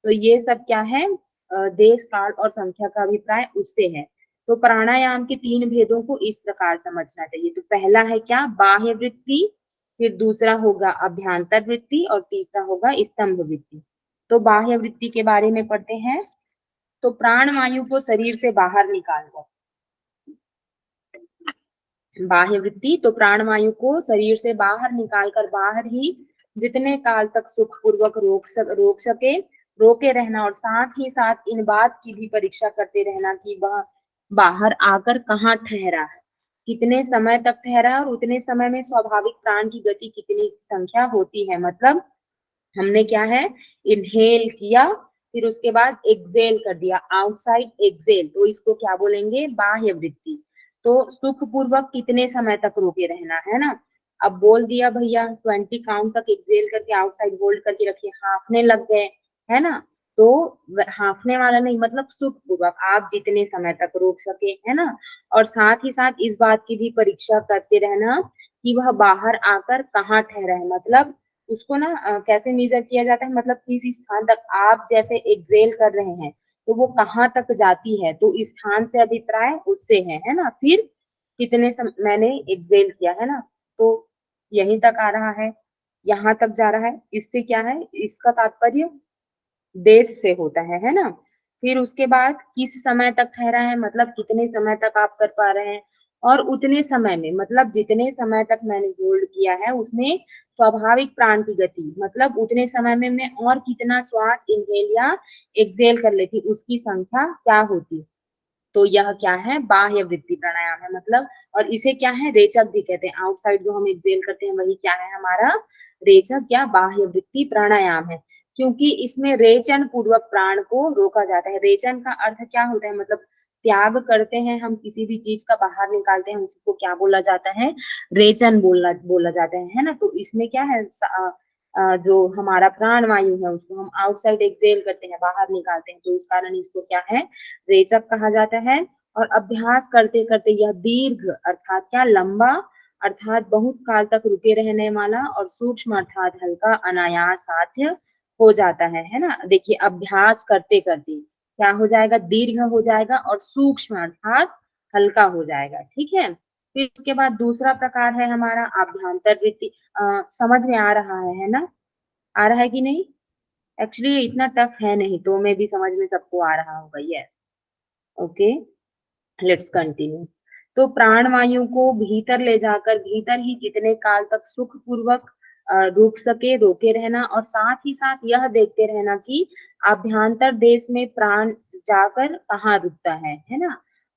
तो ये सब क्या है, देश काल और संख्या का अभिप्राय उससे है। तो प्राणायाम के 3 भेदों को इस प्रकार समझना चाहिए। तो पहला है क्या, बाह्य वृत्ति, फिर दूसरा होगा अभ्यांतर वृत्ति और तीसरा होगा स्तंभ वृत्ति। तो बाह्य वृत्ति के बारे में पढ़ते हैं। तो प्राण वायु को शरीर से बाहर निकालकर, बाह्य वृत्ति तो प्राण वायु को शरीर से बाहर निकालकर बाहर ही जितने काल तक सुखपूर्वक रोक सके रोके रहना, और साथ ही साथ इन बात की भी परीक्षा करते रहना कि वह बाहर आकर कहाँ ठहरा है, कितने समय तक ठहरा, और उतने समय में स्वाभाविक प्राण की गति कितनी संख्या होती है। मतलब हमने क्या है, इनहेल किया, फिर उसके बाद एक्सेल कर दिया, आउटसाइड एक्सेल, तो इसको क्या बोलेंगे, बाह्य वृत्ति। तो सुखपूर्वक कितने समय तक रोके रहना है ना। अब बोल दिया भैया 20 काउंट तक एक्सेल करके आउटसाइड होल्ड करके रखिए, हाफने लग गए है ना, तो हाफने वाला नहीं, मतलब सुखपूर्वक आप जितने समय तक रोक सके है ना। और साथ ही साथ इस बात की भी परीक्षा करते रहना कि वह बाहर आकर कहाँ ठहरा है। मतलब उसको ना कैसे मेजर किया जाता है, मतलब किस स्थान तक आप जैसे एक्सेल कर रहे हैं तो वो कहाँ तक जाती है, तो स्थान से अभिप्राय उससे है ना। फिर कितने मैंने एक्सेल किया है ना, तो यहीं तक आ रहा है, यहाँ तक जा रहा है, इससे क्या है, इसका तात्पर्य देश से होता है ना। फिर उसके बाद किस समय तक ठहरा है, मतलब कितने समय तक आप कर पा रहे हैं, और उतने समय में मतलब जितने समय तक मैंने होल्ड किया है उसमें स्वाभाविक प्राण की गति, मतलब उतने समय में मैं और कितना श्वास इनहेल या एक्सेल कर लेती, उसकी संख्या क्या होती। तो यह क्या है, बाह्य वृत्ति प्राणायाम है। मतलब और इसे क्या है, रेचक भी कहते हैं। आउटसाइड जो हम एक्सेल करते हैं वही क्या है, हमारा रेचक या बाह्य वृत्ति प्राणायाम है, क्योंकि इसमें रेचन पूर्वक प्राण को रोका जाता है। रेचन का अर्थ क्या होता है, मतलब त्याग करते हैं हम, किसी भी चीज का बाहर निकालते हैं, उसको क्या बोला जाता है, रेचन बोला जाता है ना। तो इसमें क्या है, जो हमारा प्राण वायु है उसको हम आउटसाइड एक्सेल करते हैं, बाहर निकालते हैं, तो इस कारण इसको क्या है, रेचक कहा जाता है। और अभ्यास करते करते यह दीर्घ अर्थात क्या, लंबा अर्थात बहुत काल तक रुके रहने वाला, और सूक्ष्म अर्थात हल्का अनायास साध्य हो जाता है ना। देखिए अभ्यास करते करते क्या हो जाएगा, दीर्घ हो जाएगा, और सूक्ष्म अर्थात हल्का हो जाएगा, ठीक है। फिर उसके बाद दूसरा प्रकार है हमारा आभ्यंतर वृत्ति। समझ में आ रहा है ना, आ रहा है कि नहीं, एक्चुअली इतना टफ है नहीं, तो मैं भी समझ में सबको आ रहा होगा, यस ओके लेट्स कंटिन्यू। तो प्राण वायु को भीतर ले जाकर भीतर ही कितने काल तक सुखपूर्वक रुक सके रोके रहना, और साथ ही साथ यह देखते रहना कि आभ्यंतर देश में प्राण जाकर कहाँ रुकता है ना।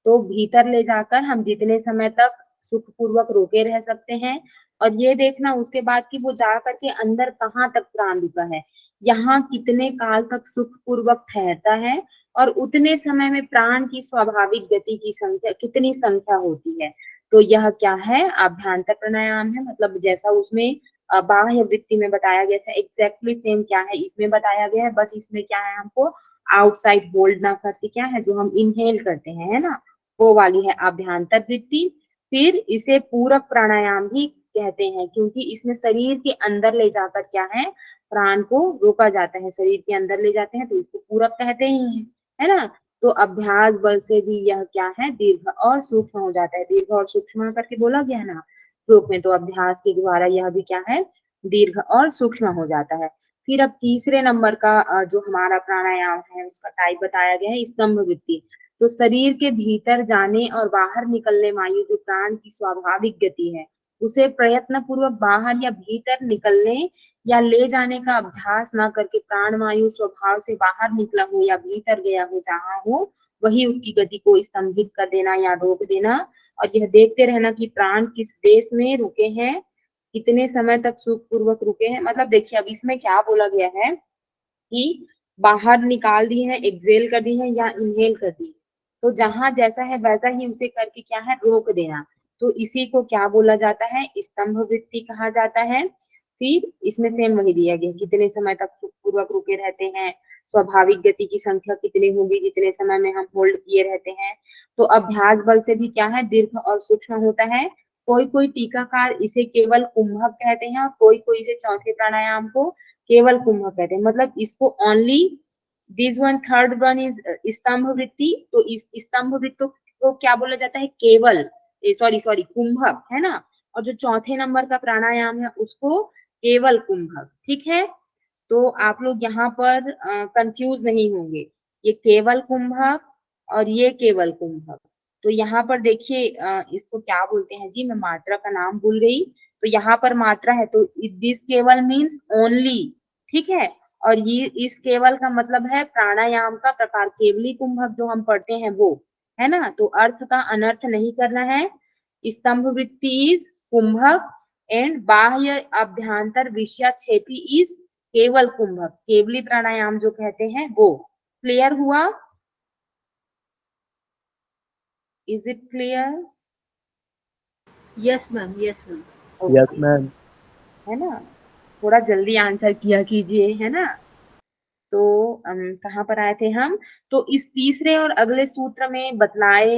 तो भीतर ले जाकर हम जितने समय तक सुखपूर्वक रोके रह सकते हैं, और ये देखना उसके बाद कि वो जा करके अंदर कहाँ तक प्राण रुका है, यहाँ कितने काल तक सुखपूर्वक ठहरता है, और उतने समय में प्राण की स्वाभाविक गति की संख्या कितनी संख्या होती है। तो यह क्या है, आभ्यंतर प्राणायाम है। मतलब जैसा उसमें बाह्य वृत्ति में बताया गया था, एग्जैक्टली सेम क्या है इसमें बताया गया है, बस इसमें क्या है, हमको आउटसाइड होल्ड ना करके क्या है, जो हम इनहेल करते हैं है ना, वो वाली है आभ्यंतर वृत्ति। फिर इसे पूरक प्राणायाम भी कहते हैं, क्योंकि इसमें शरीर के अंदर ले जाकर क्या है, प्राण को रोका जाता है, शरीर के अंदर ले जाते हैं, तो इसको पूरक कहते ही है ना। तो अभ्यास बल से भी यह क्या है, दीर्घ और सूक्ष्म हो जाता है। दीर्घ और सूक्ष्म करके बोला गया है ना श्लोक में, तो अभ्यास के द्वारा यह भी क्या है, दीर्घ और सूक्ष्म हो जाता है। फिर अब तीसरे नंबर का जो हमारा प्राणायाम है उसका टाइप बताया गया है, स्तंभ वृत्ति। तो शरीर के भीतर जाने और बाहर निकलने वाली जो प्राण की स्वाभाविक गति है उसे प्रयत्न पूर्वक बाहर या भीतर निकलने या ले जाने का अभ्यास ना करके प्राण वायु स्वभाव से बाहर निकला हो या भीतर गया हो जहाँ हो, वही उसकी गति को स्तंभित कर देना या रोक देना, और यह देखते रहना कि प्राण किस देश में रुके हैं, कितने समय तक सुखपूर्वक रुके हैं। मतलब देखिए अब इसमें क्या बोला गया है कि बाहर निकाल दी है, एक्सेल कर दी है या इनहेल कर दी, तो जहां जैसा है वैसा ही उसे करके क्या है, रोक देना। तो इसी को क्या बोला जाता है, स्तंभ वृत्ति कहा जाता है। फिर इसमें सेम वही दिया गया, कितने समय तक सुखपूर्वक रुके रहते हैं, स्वाभाविक गति की संख्या कितनी होगी जितने समय में हम होल्ड किए रहते हैं। तो अभ्यास बल से भी क्या है, दीर्घ और सूक्ष्म होता है। कोई कोई टीकाकार इसे केवल कुंभक कहते हैं, और कोई कोई इसे चौथे प्राणायाम को केवल कुंभक कहते हैं। मतलब इसको only this one third one is स्तंभ वृत्ति। तो इस स्तंभ वृत्ति उसको क्या बोला जाता है, केवल, सॉरी कुंभक, है ना। और जो चौथे नंबर का प्राणायाम है उसको केवल कुंभक, ठीक है। तो आप लोग यहाँ पर कंफ्यूज नहीं होंगे, ये केवल कुंभक और ये केवल कुंभक। तो यहाँ पर देखिए इसको क्या बोलते हैं जी, मैं मात्रा का नाम भूल गई। तो यहाँ पर मात्रा है तो दिस केवल मीन्स ओनली, ठीक है। और ये इस केवल का मतलब है प्राणायाम का प्रकार, केवली कुंभक जो हम पढ़ते हैं वो, है ना। तो अर्थ का अनर्थ नहीं करना है। स्तंभ वृत्ति इज कुंभक एंड बाह्य अभ्यांतर विषयाक्षेपी इज केवल कुंभक, केवली प्राणायाम जो कहते हैं वो। क्लियर हुआ? Is it clear? Yes ma'am, yes ma'am. Yes ma'am. है ना, थोड़ा जल्दी आंसर किया कीजिए, है ना। तो कहाँ पर आए थे हम? तो इस तीसरे और अगले सूत्र में बतलाए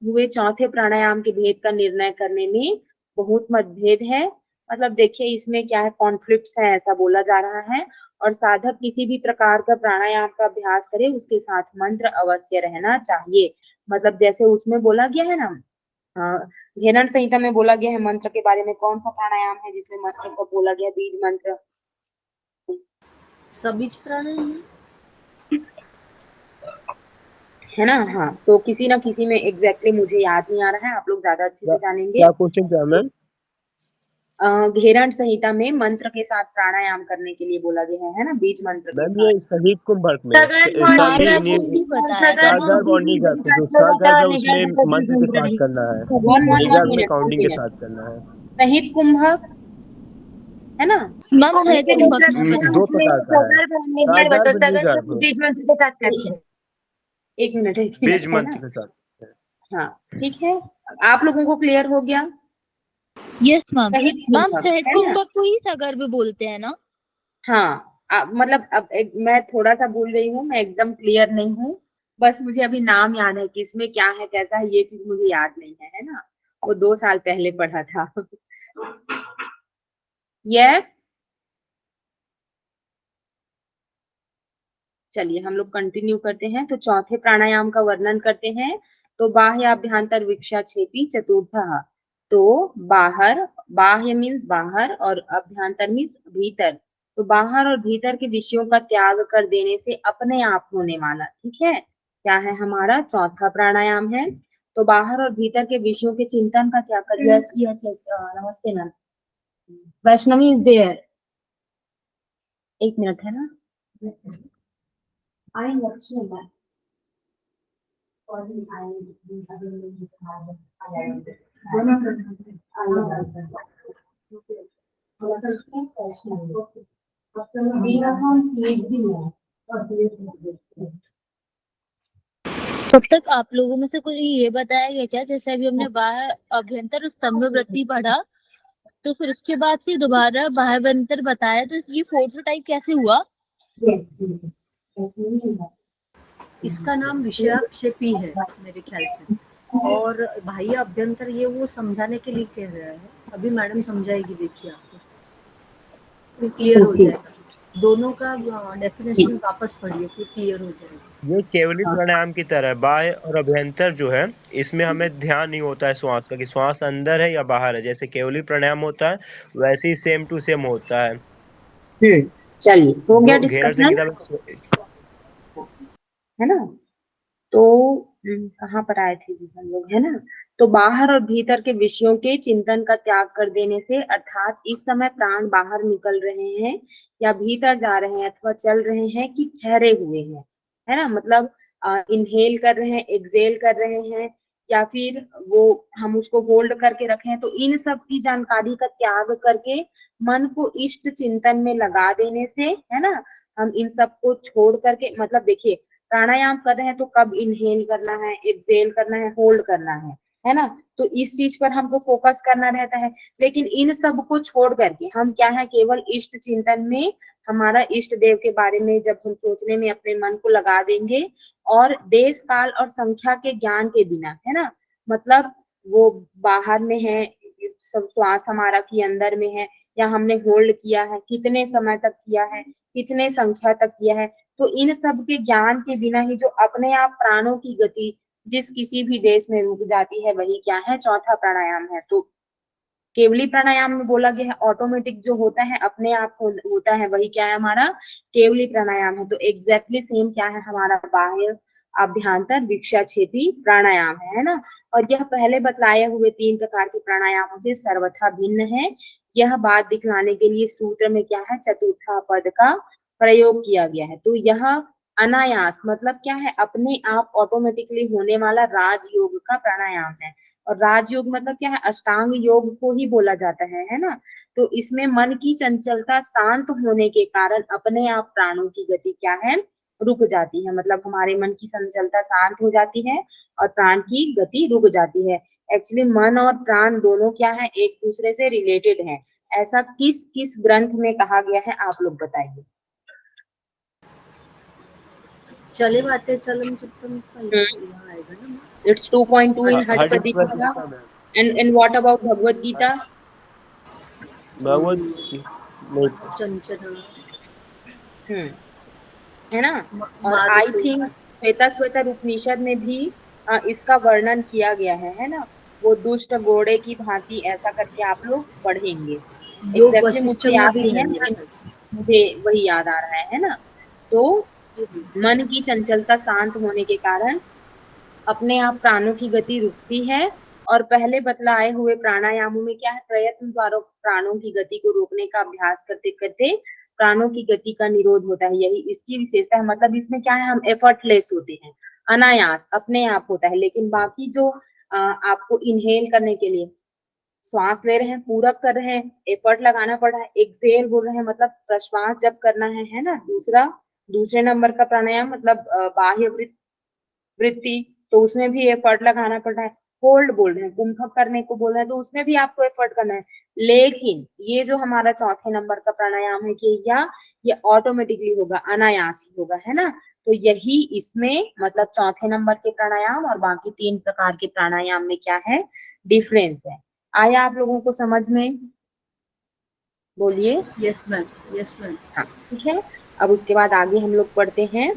हुए चौथे प्राणायाम के भेद का निर्णय करने में बहुत मतभेद है। मतलब देखिए इसमें क्या है, कॉन्फ्लिक्ट्स है ऐसा बोला जा रहा है। और साधक किसी भी प्रकार का प्राणायाम का अभ्यास करे उसके साथ मंत्र अवश्य रहना चाहिए। मतलब जैसे उसमें बोला गया है ना, घेरण संहिता में बोला गया है मंत्र के बारे में, कौन सा प्राणायाम है जिसमें मंत्र को बोला गया, बीज मंत्र? सबीज प्राणायाम है ना। हाँ, तो किसी ना किसी में एग्जैक्टली मुझे याद नहीं आ रहा है, आप लोग ज्यादा अच्छे से जानेंगे। क्या क्वेश्चन क्या मैम? घेरण संहिता में मंत्र के साथ प्राणायाम करने के लिए बोला गया है ना, बीज मंत्र के मैम साथ। ये सहित कुंभक में नागर कुंडी बताया था ना। सागर और निगर जो सागर है उसमें मंत्र के साथ करना है, निगर में काउंटिंग के साथ करना है। सहित कुंभक, है ना। मैम सहित कुंभक में दो प्रकार का है, सागर निगर बीज मंत्र के साथ करते हैं। एक मिनट बीज है मंत्र ना। के साथ। हाँ ठीक है, आप लोगों को क्लियर हो गया? Yes ma'am. सहित मैम कुंभक, सहित है ना। कुंभक को ही सगर भी बोलते हैं ना। हाँ मतलब अब मैं थोड़ा सा भूल गई हूँ, मैं एकदम क्लियर नहीं हूँ। बस मुझे अभी नाम याद है कि इसमें क्या है कैसा है, ये चीज मुझे याद नहीं है, है ना। वो 2 साल पहले पढ़ा था। यस, चलिए हम लोग कंटिन्यू करते हैं। तो चौथे प्राणायाम का वर्णन करते हैं। तो बाह्य अभ्यांतर विक्षाक्षेपी चतुर्थः। तो बाहर, बाह्य मीन्स बाहर और अभ्यांतर मीन्स भीतर। तो बाहर और भीतर के विषयों का त्याग कर देने से अपने आप होने वाला, ठीक है, क्या है हमारा चौथा प्राणायाम है। तो बाहर और भीतर के विषयों के चिंतन का त्याग कर, यस यस यस, नमस्ते मैम, वैष्णवी इज देयर, एक मिनट, है ना। आई लक्ष्मी मैम तब तक आप लोगों में से कुछ ये बताया गया क्या, जैसे अभी हमने बाह्य अभ्यंतर स्तंभ वृत्ति पढ़ा, तो फिर उसके बाद से दोबारा बाह्य अभ्यंतर बताया, तो ये फोर्थ टाइप कैसे हुआ? इसका नाम विषयाक्षेपी है मेरे ख्याल से, और बाह्य अभ्यंतर ये वो समझाने के लिए कह रहा है। अभी मैडम समझाएगी, देखिए आपको फिर क्लियर हो जाएगा। दोनों का डेफिनेशन वापस पढ़िए, फिर क्लियर हो जाएगा। ये केवली प्राणायाम की तरह बाह्य और अभ्यंतर जो है इसमें हमें ध्यान नहीं होता है श्वास का कि श्वास अंदर है या बाहर है। जैसे केवली प्राणायाम होता है वैसे ही सेम टू सेम होता है। चलिए हो गया वो घेरण डिस्कशन, संहिता में है ना। तो कहाँ पर आए थे जी हम लोग, है ना। तो बाहर और भीतर के विषयों के चिंतन का त्याग कर देने से, अर्थात इस समय प्राण बाहर निकल रहे हैं या भीतर जा रहे हैं अथवा चल रहे हैं कि ठहरे हुए हैं, है ना। मतलब इनहेल कर रहे हैं, एक्सेल कर रहे हैं, या फिर वो हम उसको होल्ड करके रखे हैं। तो इन सब की जानकारी का त्याग करके मन को इष्ट चिंतन में लगा देने से, है ना, हम इन सब को छोड़ करके, मतलब देखिए प्राणायाम कर रहे हैं तो कब इनहेल करना है, एक्सेल करना है, होल्ड करना है ना। तो इस चीज पर हमको फोकस करना रहता है। लेकिन इन सब को छोड़ करके हम क्या है, केवल इष्ट चिंतन में, हमारा इष्ट देव के बारे में जब हम सोचने में अपने मन को लगा देंगे, और देश काल और संख्या के ज्ञान के बिना, है ना, मतलब वो बाहर में है, सब श्वास हमारा की अंदर में है, या हमने होल्ड किया है, कितने समय तक किया है, कितने संख्या तक किया है, तो इन सब के ज्ञान के बिना ही जो अपने आप प्राणों की गति जिस किसी भी देश में रुक जाती है वही क्या है, चौथा प्राणायाम है। तो केवली प्राणायाम में बोला गया है ऑटोमेटिक जो होता है अपने आप होता है वही क्या है हमारा केवली प्राणायाम है। तो एग्जैक्टली सेम क्या है हमारा बाह्य अभ्यांतर विक्षाक्षेपी प्राणायाम है ना। और यह पहले बतलाए हुए 3 प्रकार के प्राणायामों से सर्वथा भिन्न है। यह बात दिखलाने के लिए सूत्र में क्या है चतुर्था पद का प्रयोग किया गया है। तो यह अनायास मतलब क्या है अपने आप ऑटोमेटिकली होने वाला राजयोग का प्राणायाम है। और राजयोग मतलब क्या है अष्टांग योग को ही बोला जाता है ना। तो इसमें मन की चंचलता शांत होने के कारण अपने आप प्राणों की गति क्या है रुक जाती है। मतलब हमारे मन की चंचलता शांत हो जाती है और प्राण की गति रुक जाती है। एक्चुअली मन और प्राण दोनों क्या है एक दूसरे से रिलेटेड है। ऐसा किस किस ग्रंथ में कहा गया है आप लोग बताइए। चले बातें चलम चित्तम का यहाँ आएगा ना। It's 2.2 in her Hatha Gita Deepika. में And what about Bhagavad Gita? भगवत नहीं चंचल है ना। और आई थिंक श्वेता उपनिषद में भी इसका वर्णन किया गया है ना। वो दुष्ट घोड़े की भांति ऐसा करके आप लोग पढ़ेंगे। योग एग्जैक्टली वशिष्ठ मुझे में याद भी नहीं है है मेरे लेकिन ख्याल से। मुझे वही याद आ रहा है ना। तो मन की चंचलता शांत होने के कारण अपने आप प्राणों की गति रुकती है। और पहले बतलाए हुए प्राणायामों में क्या है प्रयत्न द्वारा प्राणों की गति को रोकने का अभ्यास करते करते प्राणों की गति का निरोध होता है। यही इसकी विशेषता है। मतलब इसमें क्या है हम एफर्टलेस होते हैं अनायास अपने आप होता है। लेकिन बाकी जो आपको इनहेल करने के लिए श्वास ले रहे हैं पूरक कर रहे हैं एफर्ट लगाना पड़ रहा है। एक्सेल बोल रहे हैं मतलब प्रश्वास जब करना है ना। दूसरे नंबर का प्राणायाम मतलब बाह्य वृत्ति तो उसमें भी एफर्ट लगाना पड़ रहा है। होल्ड बोल रहे हैं कुंभक करने को बोल रहे हैं तो उसमें भी आपको एफर्ट करना है। लेकिन ये जो हमारा चौथे नंबर का प्राणायाम है कि ये ऑटोमेटिकली होगा अनायास ही होगा है ना। तो यही इसमें मतलब चौथे नंबर के प्राणायाम और बाकी 3 प्रकार के प्राणायाम में क्या है डिफरेंस है। आया आप लोगों को समझ में? बोलिए। Yes ma'am yes ma'am. हाँ ठीक है। अब उसके बाद आगे हम लोग पढ़ते हैं।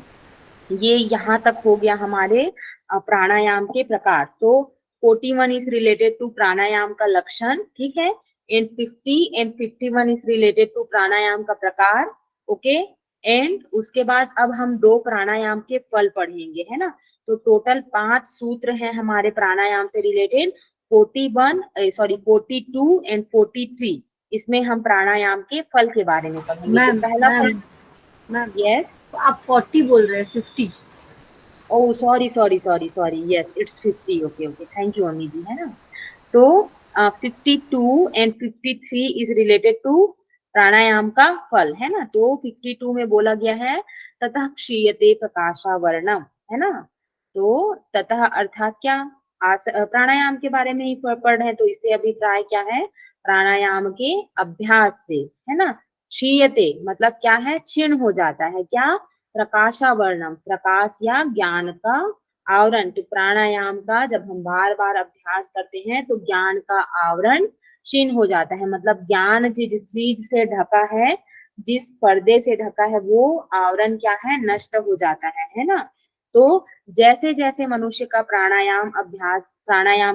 ये यहाँ तक हो गया हमारे प्राणायाम के प्रकार। So 41 is related to pranayama का लक्षण ठीक है। And 50 and 51 is related to pranayama का प्रकार। ओके एंड उसके बाद अब हम 2 प्राणायाम के फल पढ़ेंगे है ना। तो टोटल 5 सूत्र हैं हमारे प्राणायाम से रिलेटेड 42 एंड 43। इसमें हम प्राणायाम के फल के बारे में पढ़ेंगे। तो पहला फल मैम यस आप 40 बोल रहे हैं 50। Oh, sorry. Yes, it's 50. Okay. Thank you, Ami ji, है ना। तो 52 and 53 is related to प्राणायाम का फल है ना। तो 52 में बोला गया है ततः क्षीयते प्रकाशावर्णम है ना। तो ततः अर्थात क्या प्राणायाम के बारे में ही पढ़ रहे हैं। तो इससे अभिप्राय क्या है प्राणायाम के अभ्यास से है ना। क्षीयते मतलब क्या है क्षीण हो जाता है क्या प्रकाशावर्णम प्रकाश या ज्ञान का आवरण। तो प्राणायाम का जब हम बार बार अभ्यास करते हैं तो ज्ञान का आवरण क्षीण हो जाता है। मतलब ज्ञान जिस चीज से ढका है जिस पर्दे से ढका है वो आवरण क्या है नष्ट हो जाता है ना। तो जैसे जैसे मनुष्य का प्राणायाम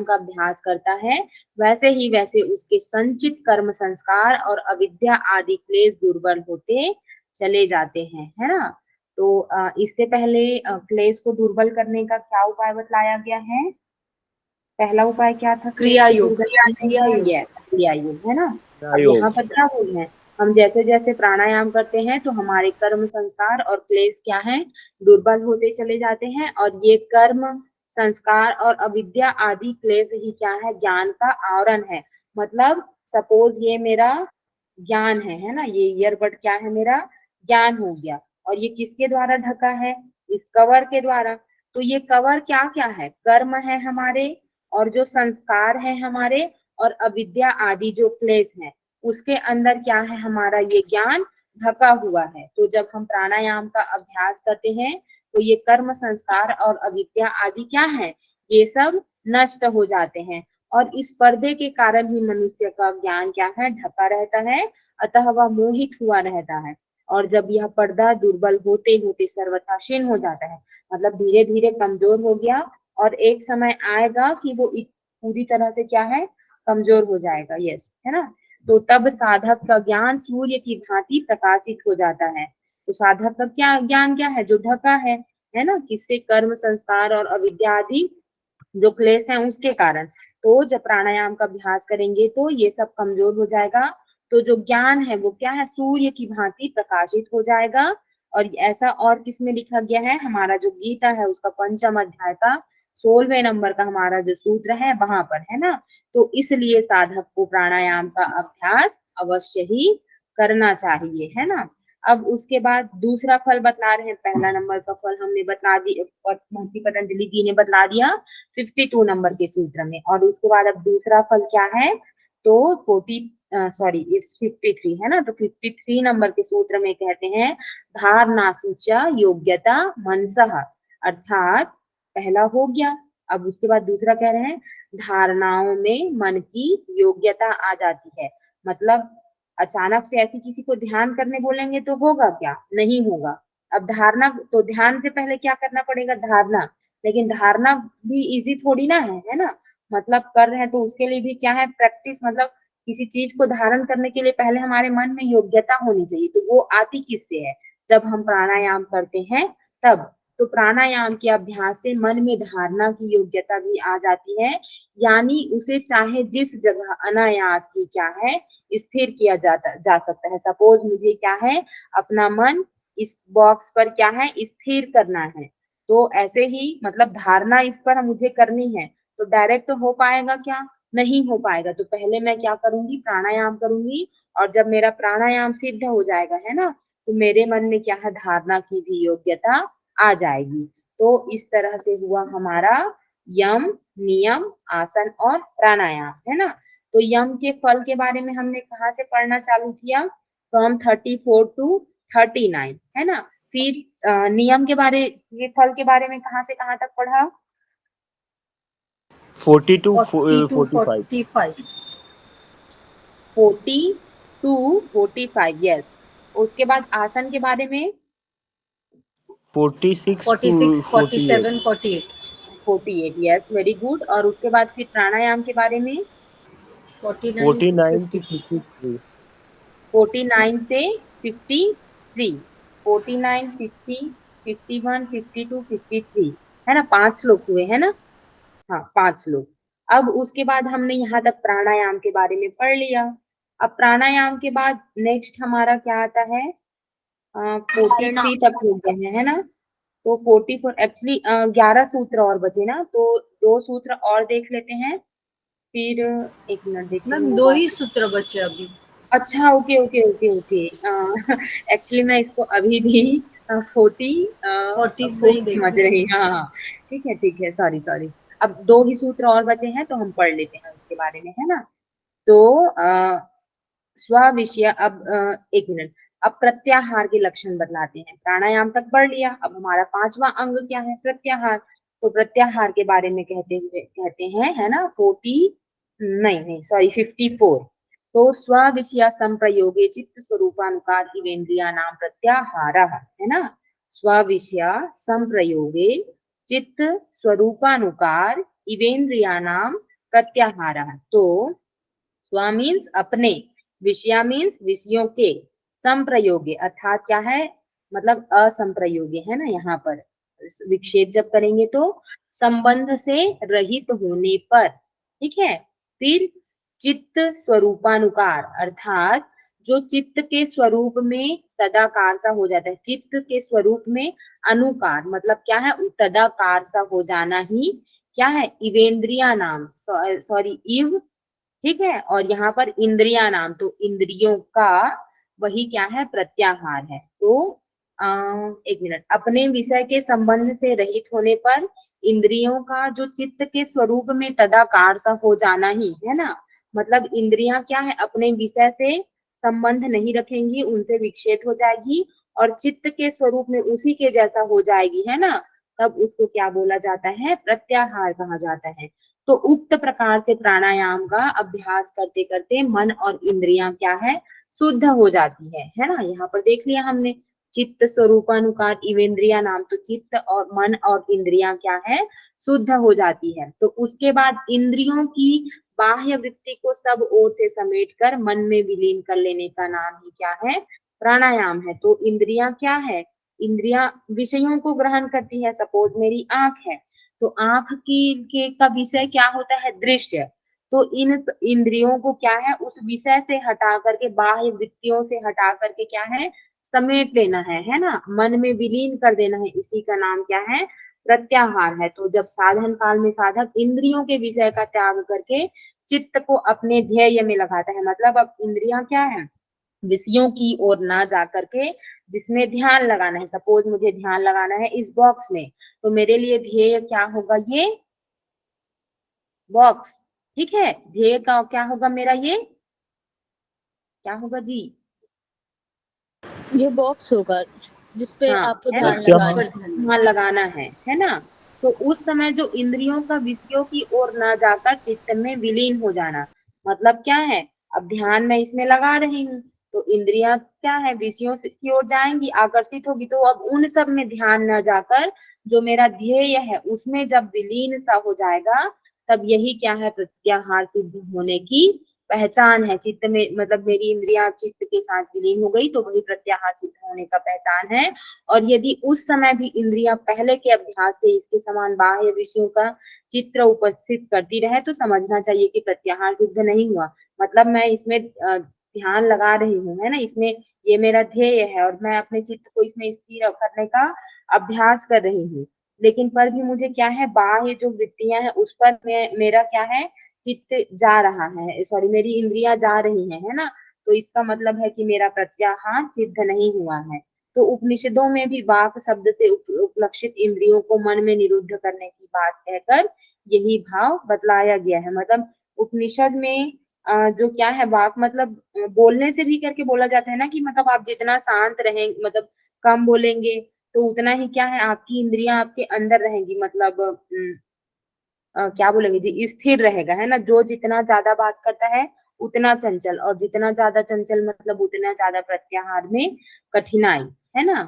का अभ्यास करता है वैसे उसके संचित कर्म संस्कार और अविद्या आदि क्लेश दुर्बल होते चले जाते हैं है ना। तो इससे पहले क्लेश को दुर्बल करने का क्या उपाय बतलाया गया है। पहला उपाय क्या था क्रिया योग क्रिया योग है ना। अब योग। यहाँ पर क्या बोल रहे हैं हम जैसे जैसे प्राणायाम करते हैं तो हमारे कर्म संस्कार और क्लेश क्या है दुर्बल होते चले जाते हैं। और ये कर्म संस्कार और अविद्या आदि क्लेश ही क्या है ज्ञान का आवरण है। मतलब सपोज ये मेरा ज्ञान है ना। ये ईयरबड क्या है मेरा ज्ञान हो गया और ये किसके द्वारा ढका है इस कवर के द्वारा। तो ये कवर क्या क्या है कर्म है हमारे और जो संस्कार है हमारे और अविद्या आदि जो क्लेश है उसके अंदर क्या है हमारा ये ज्ञान ढका हुआ है। तो जब हम प्राणायाम का अभ्यास करते हैं तो ये कर्म संस्कार और अविद्या आदि क्या है ये सब नष्ट हो जाते हैं। और इस पर्दे के कारण ही मनुष्य का ज्ञान क्या है ढका रहता है अतः वह मोहित हुआ रहता है। और जब यह पर्दा दुर्बल होते होते सर्वथा क्षीण हो जाता है मतलब धीरे धीरे कमजोर हो गया और एक समय आएगा कि वो पूरी तरह से क्या है, कमजोर हो जाएगा। यस, है ना। तो तब साधक का ज्ञान सूर्य की भांति प्रकाशित हो जाता है। तो साधक का क्या ज्ञान क्या है, जो ढका है ना, किससे, कर्म, संस्कार और अविद्या आदि जो क्लेश है उसके कारण। तो जब प्राणायाम का अभ्यास करेंगे तो ये सब कमजोर हो जाएगा। तो जो ज्ञान है वो क्या है, सूर्य की भांति प्रकाशित हो जाएगा। और ऐसा और किसमें लिखा गया है, हमारा जो गीता है उसका 5वां अध्याय का 16वें नंबर का हमारा जो सूत्र है वहां पर, है ना। तो इसलिए साधक को प्राणायाम का अभ्यास अवश्य ही करना चाहिए, है ना। अब उसके बाद दूसरा फल बतला रहे हैं। पहला नंबर का फल हमने बतला दिया, महर्षि पतंजलि जी ने बतला दिया 52 नंबर के सूत्र में। और उसके बाद अब दूसरा फल क्या है, तो 53 है ना। तो 53 नंबर के सूत्र में कहते हैं धारणा सूचा योग्यता मनसः, अर्थात पहला हो गया। अब उसके बाद दूसरा कह रहे हैं धारणाओं में मन की योग्यता आ जाती है। मतलब अचानक से ऐसी किसी को ध्यान करने बोलेंगे तो होगा क्या, नहीं होगा। अब धारणा, तो ध्यान से पहले क्या करना पड़ेगा, धारणा। लेकिन धारणा भी इजी थोड़ी ना है ना। मतलब कर रहे हैं तो उसके लिए भी क्या है, प्रैक्टिस। मतलब किसी चीज को धारण करने के लिए पहले हमारे मन में योग्यता होनी चाहिए। तो वो आती किससे है, जब हम प्राणायाम करते हैं तब। तो प्राणायाम के अभ्यास से मन में धारणा की योग्यता भी आ जाती है, यानी उसे चाहे जिस जगह अनायास ही क्या है स्थिर किया जा सकता है। सपोज मुझे क्या है, अपना मन इस बॉक्स पर क्या है स्थिर करना है, तो ऐसे ही मतलब धारणा इस पर मुझे करनी है। तो डायरेक्ट हो पाएगा क्या, नहीं हो पाएगा। तो पहले मैं क्या करूंगी, प्राणायाम करूंगी। और जब मेरा प्राणायाम सिद्ध हो जाएगा, है ना, तो मेरे मन में क्या है, धारणा की भी योग्यता आ जाएगी। तो इस तरह से हुआ हमारा यम, नियम, आसन और प्राणायाम, है ना। तो यम के फल के बारे में हमने कहाँ से पढ़ना चालू किया, फ्रॉम 34 टू 39, है ना। फिर नियम के बारे, ये फल के बारे में कहाँ से कहाँ तक पढ़ा, 40 to 40 to 45। 45। 40 to 45, yes. उसके बाद आसन के बारे में 46 to 46, 48। 47, 48। 48, yes, very good. और उसके बाद फिर प्राणायाम के बारे में 49 to 49 to 50। 53। 49 से 53, 49, 50, 51, 52, 53, है ना। 5 श्लोक हुए, है ना। हाँ, 5 श्लोक। अब उसके बाद हमने यहाँ तक प्राणायाम के बारे में पढ़ लिया। अब प्राणायाम के बाद नेक्स्ट हमारा क्या आता है, 43 तक हो गए हैं, है ना। तो 44 एक्चुअली 11 सूत्र और बचे ना, तो 2 सूत्र और देख लेते हैं। फिर एक मिनट देखिए मैम मेरा 2 ही बात। सूत्र बचे अभी। अच्छा, okay okay okay okay. Actually मैं इसको अभी भी 40 में 4 ही देख समझ रही रही, हूँ। हाँ हाँ, ठीक है, सॉरी सॉरी। अब 2 ही सूत्र और बचे हैं तो हम पढ़ लेते हैं उसके बारे में, है ना। तो स्व-विषय, अब एक मिनट। अब प्रत्याहार के लक्षण बतलाते हैं। प्राणायाम तक पढ़ लिया, अब हमारा 5वां अंग क्या है, प्रत्याहार। तो प्रत्याहार के बारे में कहते हैं, है ना, 40, नहीं सॉरी 54। तो स्व-विषय संप्रयोगे चित्त स्वरूपानुकार इवेन्द्रिया नाम प्रत्याहारः, है ना। स्व-विषय संप्रयोगे चित्त स्वरूपानुकार इवेन्द्रिया नाम प्रत्याहारः। तो स्व मीन्स अपने, विषया मीन्स विषयों के, संप्रयोगे अर्थात क्या है, मतलब असंप्रयोगे, है ना। यहाँ पर विक्षेप जब करेंगे तो संबंध से रहित होने पर, ठीक है। फिर चित्त स्वरूपानुकार अर्थात जो चित्त के स्वरूप में तदाकार सा हो जाता है। चित्त के स्वरूप में अनुकार मतलब क्या है, तदाकार सा हो जाना ही क्या है, इवेन्द्रिया नाम, सॉरी इव, ठीक है। और यहाँ पर इंद्रिया नाम, तो इंद्रियों का वही क्या है, प्रत्याहार है। तो एक मिनट, अपने विषय के संबंध से रहित होने पर इंद्रियों का जो चित्त के स्वरूप में तदाकार सा हो जाना ही, है ना। मतलब इंद्रियां क्या है, अपने विषय से संबंध नहीं रखेंगी, उनसे विक्षेप हो जाएगी और चित्त के स्वरूप में उसी के जैसा हो जाएगी, है ना। तब उसको क्या बोला जाता है, प्रत्याहार कहा जाता है। तो उक्त प्रकार से प्राणायाम का अभ्यास करते करते मन और इंद्रियां क्या है, शुद्ध हो जाती है ना। यहाँ पर देख लिया हमने। चित्त स्वरूपानुकार इवेंद्रिया नाम, तो चित्त और मन और इंद्रियां क्या है, शुद्ध हो जाती है। तो उसके बाद इंद्रियों की बाह्य वृत्ति को सब ओर से समेटकर मन में विलीन कर लेने का नाम ही क्या है, प्राणायाम है। तो इंद्रियां क्या है, इंद्रियां विषयों को ग्रहण करती है। सपोज मेरी आंख है, तो आंख की का विषय क्या होता है, दृश्य। तो इन इंद्रियों को क्या है, उस विषय से हटा करके, बाह्य वृत्तियों से हटा करके क्या है, समेट लेना है ना, मन में विलीन कर देना है। इसी का नाम क्या है, प्रत्याहार है। तो जब साधन काल में साधक इंद्रियों के विषय का त्याग करके चित्त को अपने ध्येय में लगाता है, मतलब अब इंद्रियां क्या है, विषयों की ओर ना जा करके जिसमें ध्यान लगाना है। सपोज मुझे ध्यान लगाना है इस बॉक्स में, तो मेरे लिए ध्येय क्या होगा, ये बॉक्स, ठीक है। ध्येय का क्या होगा मेरा, ये क्या होगा जी, ये बॉक्स होगा जिसपे हाँ आपको है ना, ध्यान इस लगाना पर है। ध्यान लगाना है ना। तो उस समय जो इंद्रियों का विषयों की ओर ना जाकर चित्त में विलीन हो जाना, मतलब क्या है, अब ध्यान में इसमें लगा रही हूँ, तो इंद्रियां क्या है, विषयों की ओर जाएंगी, आकर्षित होगी। तो अब उन सब में ध्यान न जाकर जो मेरा ध्येय है उसमें जब विलीन सा हो जाएगा, तब यही क्या है, प्रत्याहार सिद्ध होने की पहचान है। चित्त में मतलब मेरी इंद्रियां चित्त के साथ विलीन हो गई, तो वही प्रत्याहार सिद्ध होने का पहचान है। और यदि उस समय भी इंद्रियां पहले के अभ्यास से इसके समान बाह्य विषयों का चित्र उपस्थित करती रहे, तो समझना चाहिए कि प्रत्याहार सिद्ध नहीं हुआ। मतलब मैं इसमें ध्यान लगा रही हूँ, है ना, इसमें ये मेरा ध्येय है और मैं अपने चित्त को इसमें स्थिर करने का अभ्यास कर रही हूँ, लेकिन पर भी मुझे क्या है, बाह्य जो वृत्तियां हैं उस पर मेरा क्या है, चित्त जा रहा है, सॉरी मेरी इंद्रियां जा रही है ना। तो इसका मतलब है कि मेरा प्रत्याहार सिद्ध नहीं हुआ है। तो उपनिषदों में भी वाक शब्द से उपलक्षित इंद्रियों को मन में निरुद्ध करने की बात कहकर यही भाव बतलाया गया है। मतलब उपनिषद में जो क्या है, वाक मतलब बोलने से भी करके बोला जाता है ना, कि मतलब आप जितना शांत रहें, मतलब कम बोलेंगे, तो उतना ही क्या है, आपकी इंद्रियां आपके अंदर रहेंगी, मतलब क्या बोलेंगे जी, स्थिर रहेगा, है ना। जो जितना ज्यादा बात करता है उतना चंचल, और जितना ज्यादा चंचल मतलब उतना ज्यादा प्रत्याहार में कठिनाई, है ना।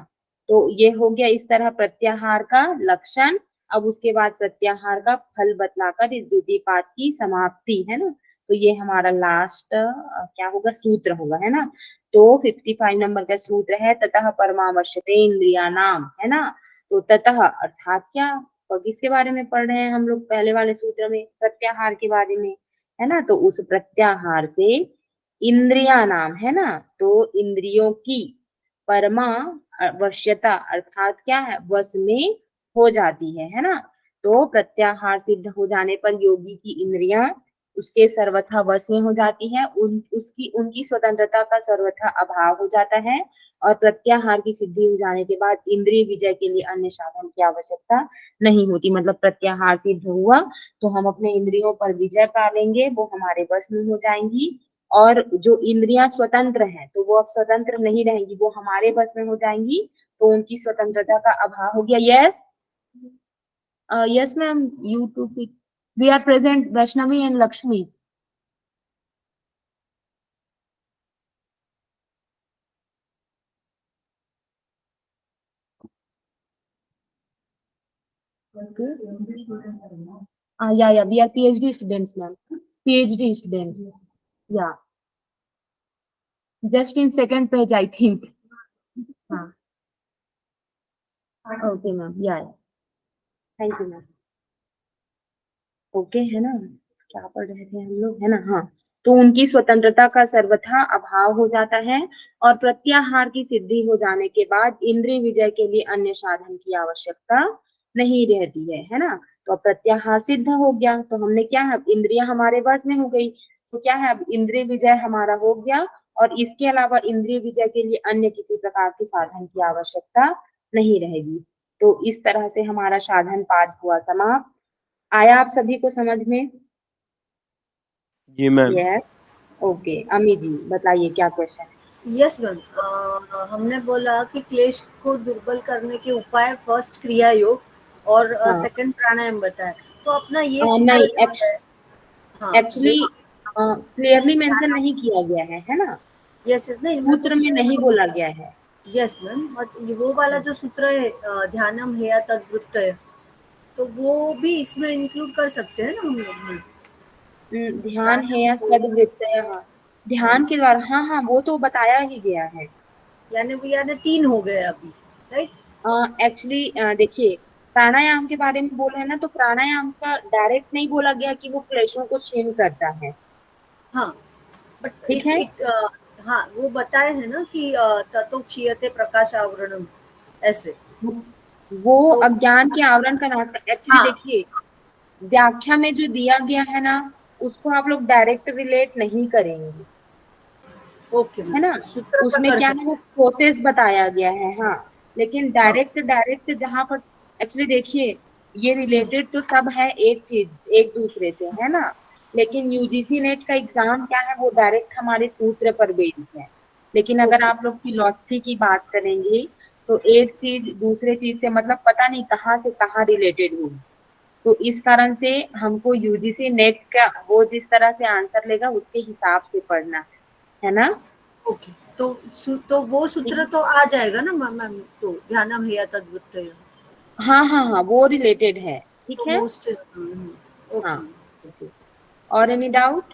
तो ये हो गया इस तरह प्रत्याहार का लक्षण। अब उसके बाद प्रत्याहार का फल बतलाकर इस द्वितीय पाठ की समाप्ति, है ना। तो ये हमारा लास्ट क्या होगा, सूत्र होगा, है ना। तो 55 नंबर का सूत्र है, ततः परमावश्यते इंद्रिया नाम, है ना। तो ततः अर्थात क्या, और किसके बारे में पढ़ रहे हैं हम लोग, पहले वाले सूत्र में प्रत्याहार के बारे में, है ना। तो उस प्रत्याहार से इंद्रिया नाम, है ना, तो इंद्रियों की परमा वश्यता अर्थात क्या है, वश में हो जाती है ना। तो प्रत्याहार सिद्ध हो जाने पर योगी की इंद्रियां उसके सर्वथा वश में हो जाती है, उनकी स्वतंत्रता का सर्वथा अभाव हो जाता है। और प्रत्याहार की सिद्धि हो जाने के बाद इंद्रिय विजय के लिए अन्य साधन की आवश्यकता नहीं होती। मतलब प्रत्याहार सिद्ध हुआ तो हम अपने इंद्रियों पर विजय पा लेंगे, वो हमारे बस में हो जाएंगी। और जो इंद्रियां स्वतंत्र हैं तो वो अब स्वतंत्र नहीं रहेंगी, वो हमारे बस में हो जाएंगी, तो उनकी स्वतंत्रता का अभाव हो गया। यस यस मैम, यूट्यूब पे we are present, Vaishnavi and Lakshmi. Yeah, we are PhD students, ma'am. PhD students. Yeah, just in second page, I think. हाँ, okay, ma'am. Yeah. Thank you, ma'am. Okay है ना, क्या पढ़ रहे थे हम लोग, है ना। हाँ, तो उनकी स्वतंत्रता का सर्वथा अभाव हो जाता है, और प्रत्याहार की सिद्धि हो जाने के बाद इंद्रिय विजय के लिए अन्य साधन की आवश्यकता नहीं रहती है ना। तो अब प्रत्याहार सिद्ध हो गया, तो हमने क्या है, इंद्रियां हमारे वश में हो गई, तो क्या है, अब इंद्रिय विजय हमारा हो गया, और इसके अलावा इंद्रिय विजय के लिए अन्य किसी प्रकार के साधन की आवश्यकता नहीं रहेगी। तो इस तरह से हमारा साधन पाठ हुआ समाप्त। आया आप सभी को समझ में? जी मैम। Yes, okay. अमी जी बताइए क्या क्वेश्चन है? यस मैम, हमने बोला कि क्लेश को दुर्बल करने के उपाय, फर्स्ट क्रिया योग और हाँ, सेकंड प्राणायाम बताया। तो अपना ये नहीं, सूत्र जो है, हाँ एक्चुअली वो क्लियरली मेंशन नहीं किया गया है ना, यस, नहीं मैं सूत्र कुछ में नहीं बोला गया है। यस मैम, बट ये वो वाला जो सूत्र है ध्यानम हेया तद्वृत्तय, तो वो भी इसमें इंक्लूड कर सकते हैं ना हम लोग? ध्यान है या सद्वृत्तय, ध्यान के द्वारा, हाँ हाँ वो तो बताया ही गया है। यानी 3 हो गए अभी, राइट? एक्चुअली देखिए, प्राणायाम के बारे में बोल रहे हैं ना, तो प्राणायाम का डायरेक्ट नहीं बोला गया कि वो क्लेशों को क्षीण करता है। हाँ, बट ठीक है, हाँ वो बताए हैं ना कि ततो क्षीयते प्रकाश आवरणम, ऐसे। वो तो अज्ञान के आवरण का नाश कर। एक्चुअली हाँ, देखिए, व्याख्या में जो दिया गया है ना, उसको आप लोग डायरेक्ट रिलेट नहीं करेंगे, ओके है मैम, ना। तो सूत्र का उसमें कर क्या है, वो सकते प्रोसेस बताया गया है, हाँ। लेकिन हैं। हाँ, डायरेक्ट डायरेक्ट जहां पर, एक्चुअली देखिए, ये रिलेटेड तो सब है एक चीज एक दूसरे से, है ना। लेकिन यूजीसी नेट का एग्जाम क्या है, वो डायरेक्ट हमारे सूत्र पर बेस्ड है। लेकिन अगर ओके, आप लोग फिलॉसफी की बात करेंगे, तो एक चीज दूसरे चीज से मतलब पता नहीं कहाँ से कहाँ रिलेटेड होगी। तो इस कारण से हमको यूजीसी नेट का वो जिस तरह से आंसर लेगा उसके हिसाब से पढ़ना है ना। ओके। तो वो सूत्र तो आ जाएगा ना मैम, तो ध्यानम हेया तद्वृत्तय, हाँ हाँ हाँ, वो रिलेटेड है, ठीक तो है। मोस्ट, हाँ, ओके। okay. और एनी डाउट?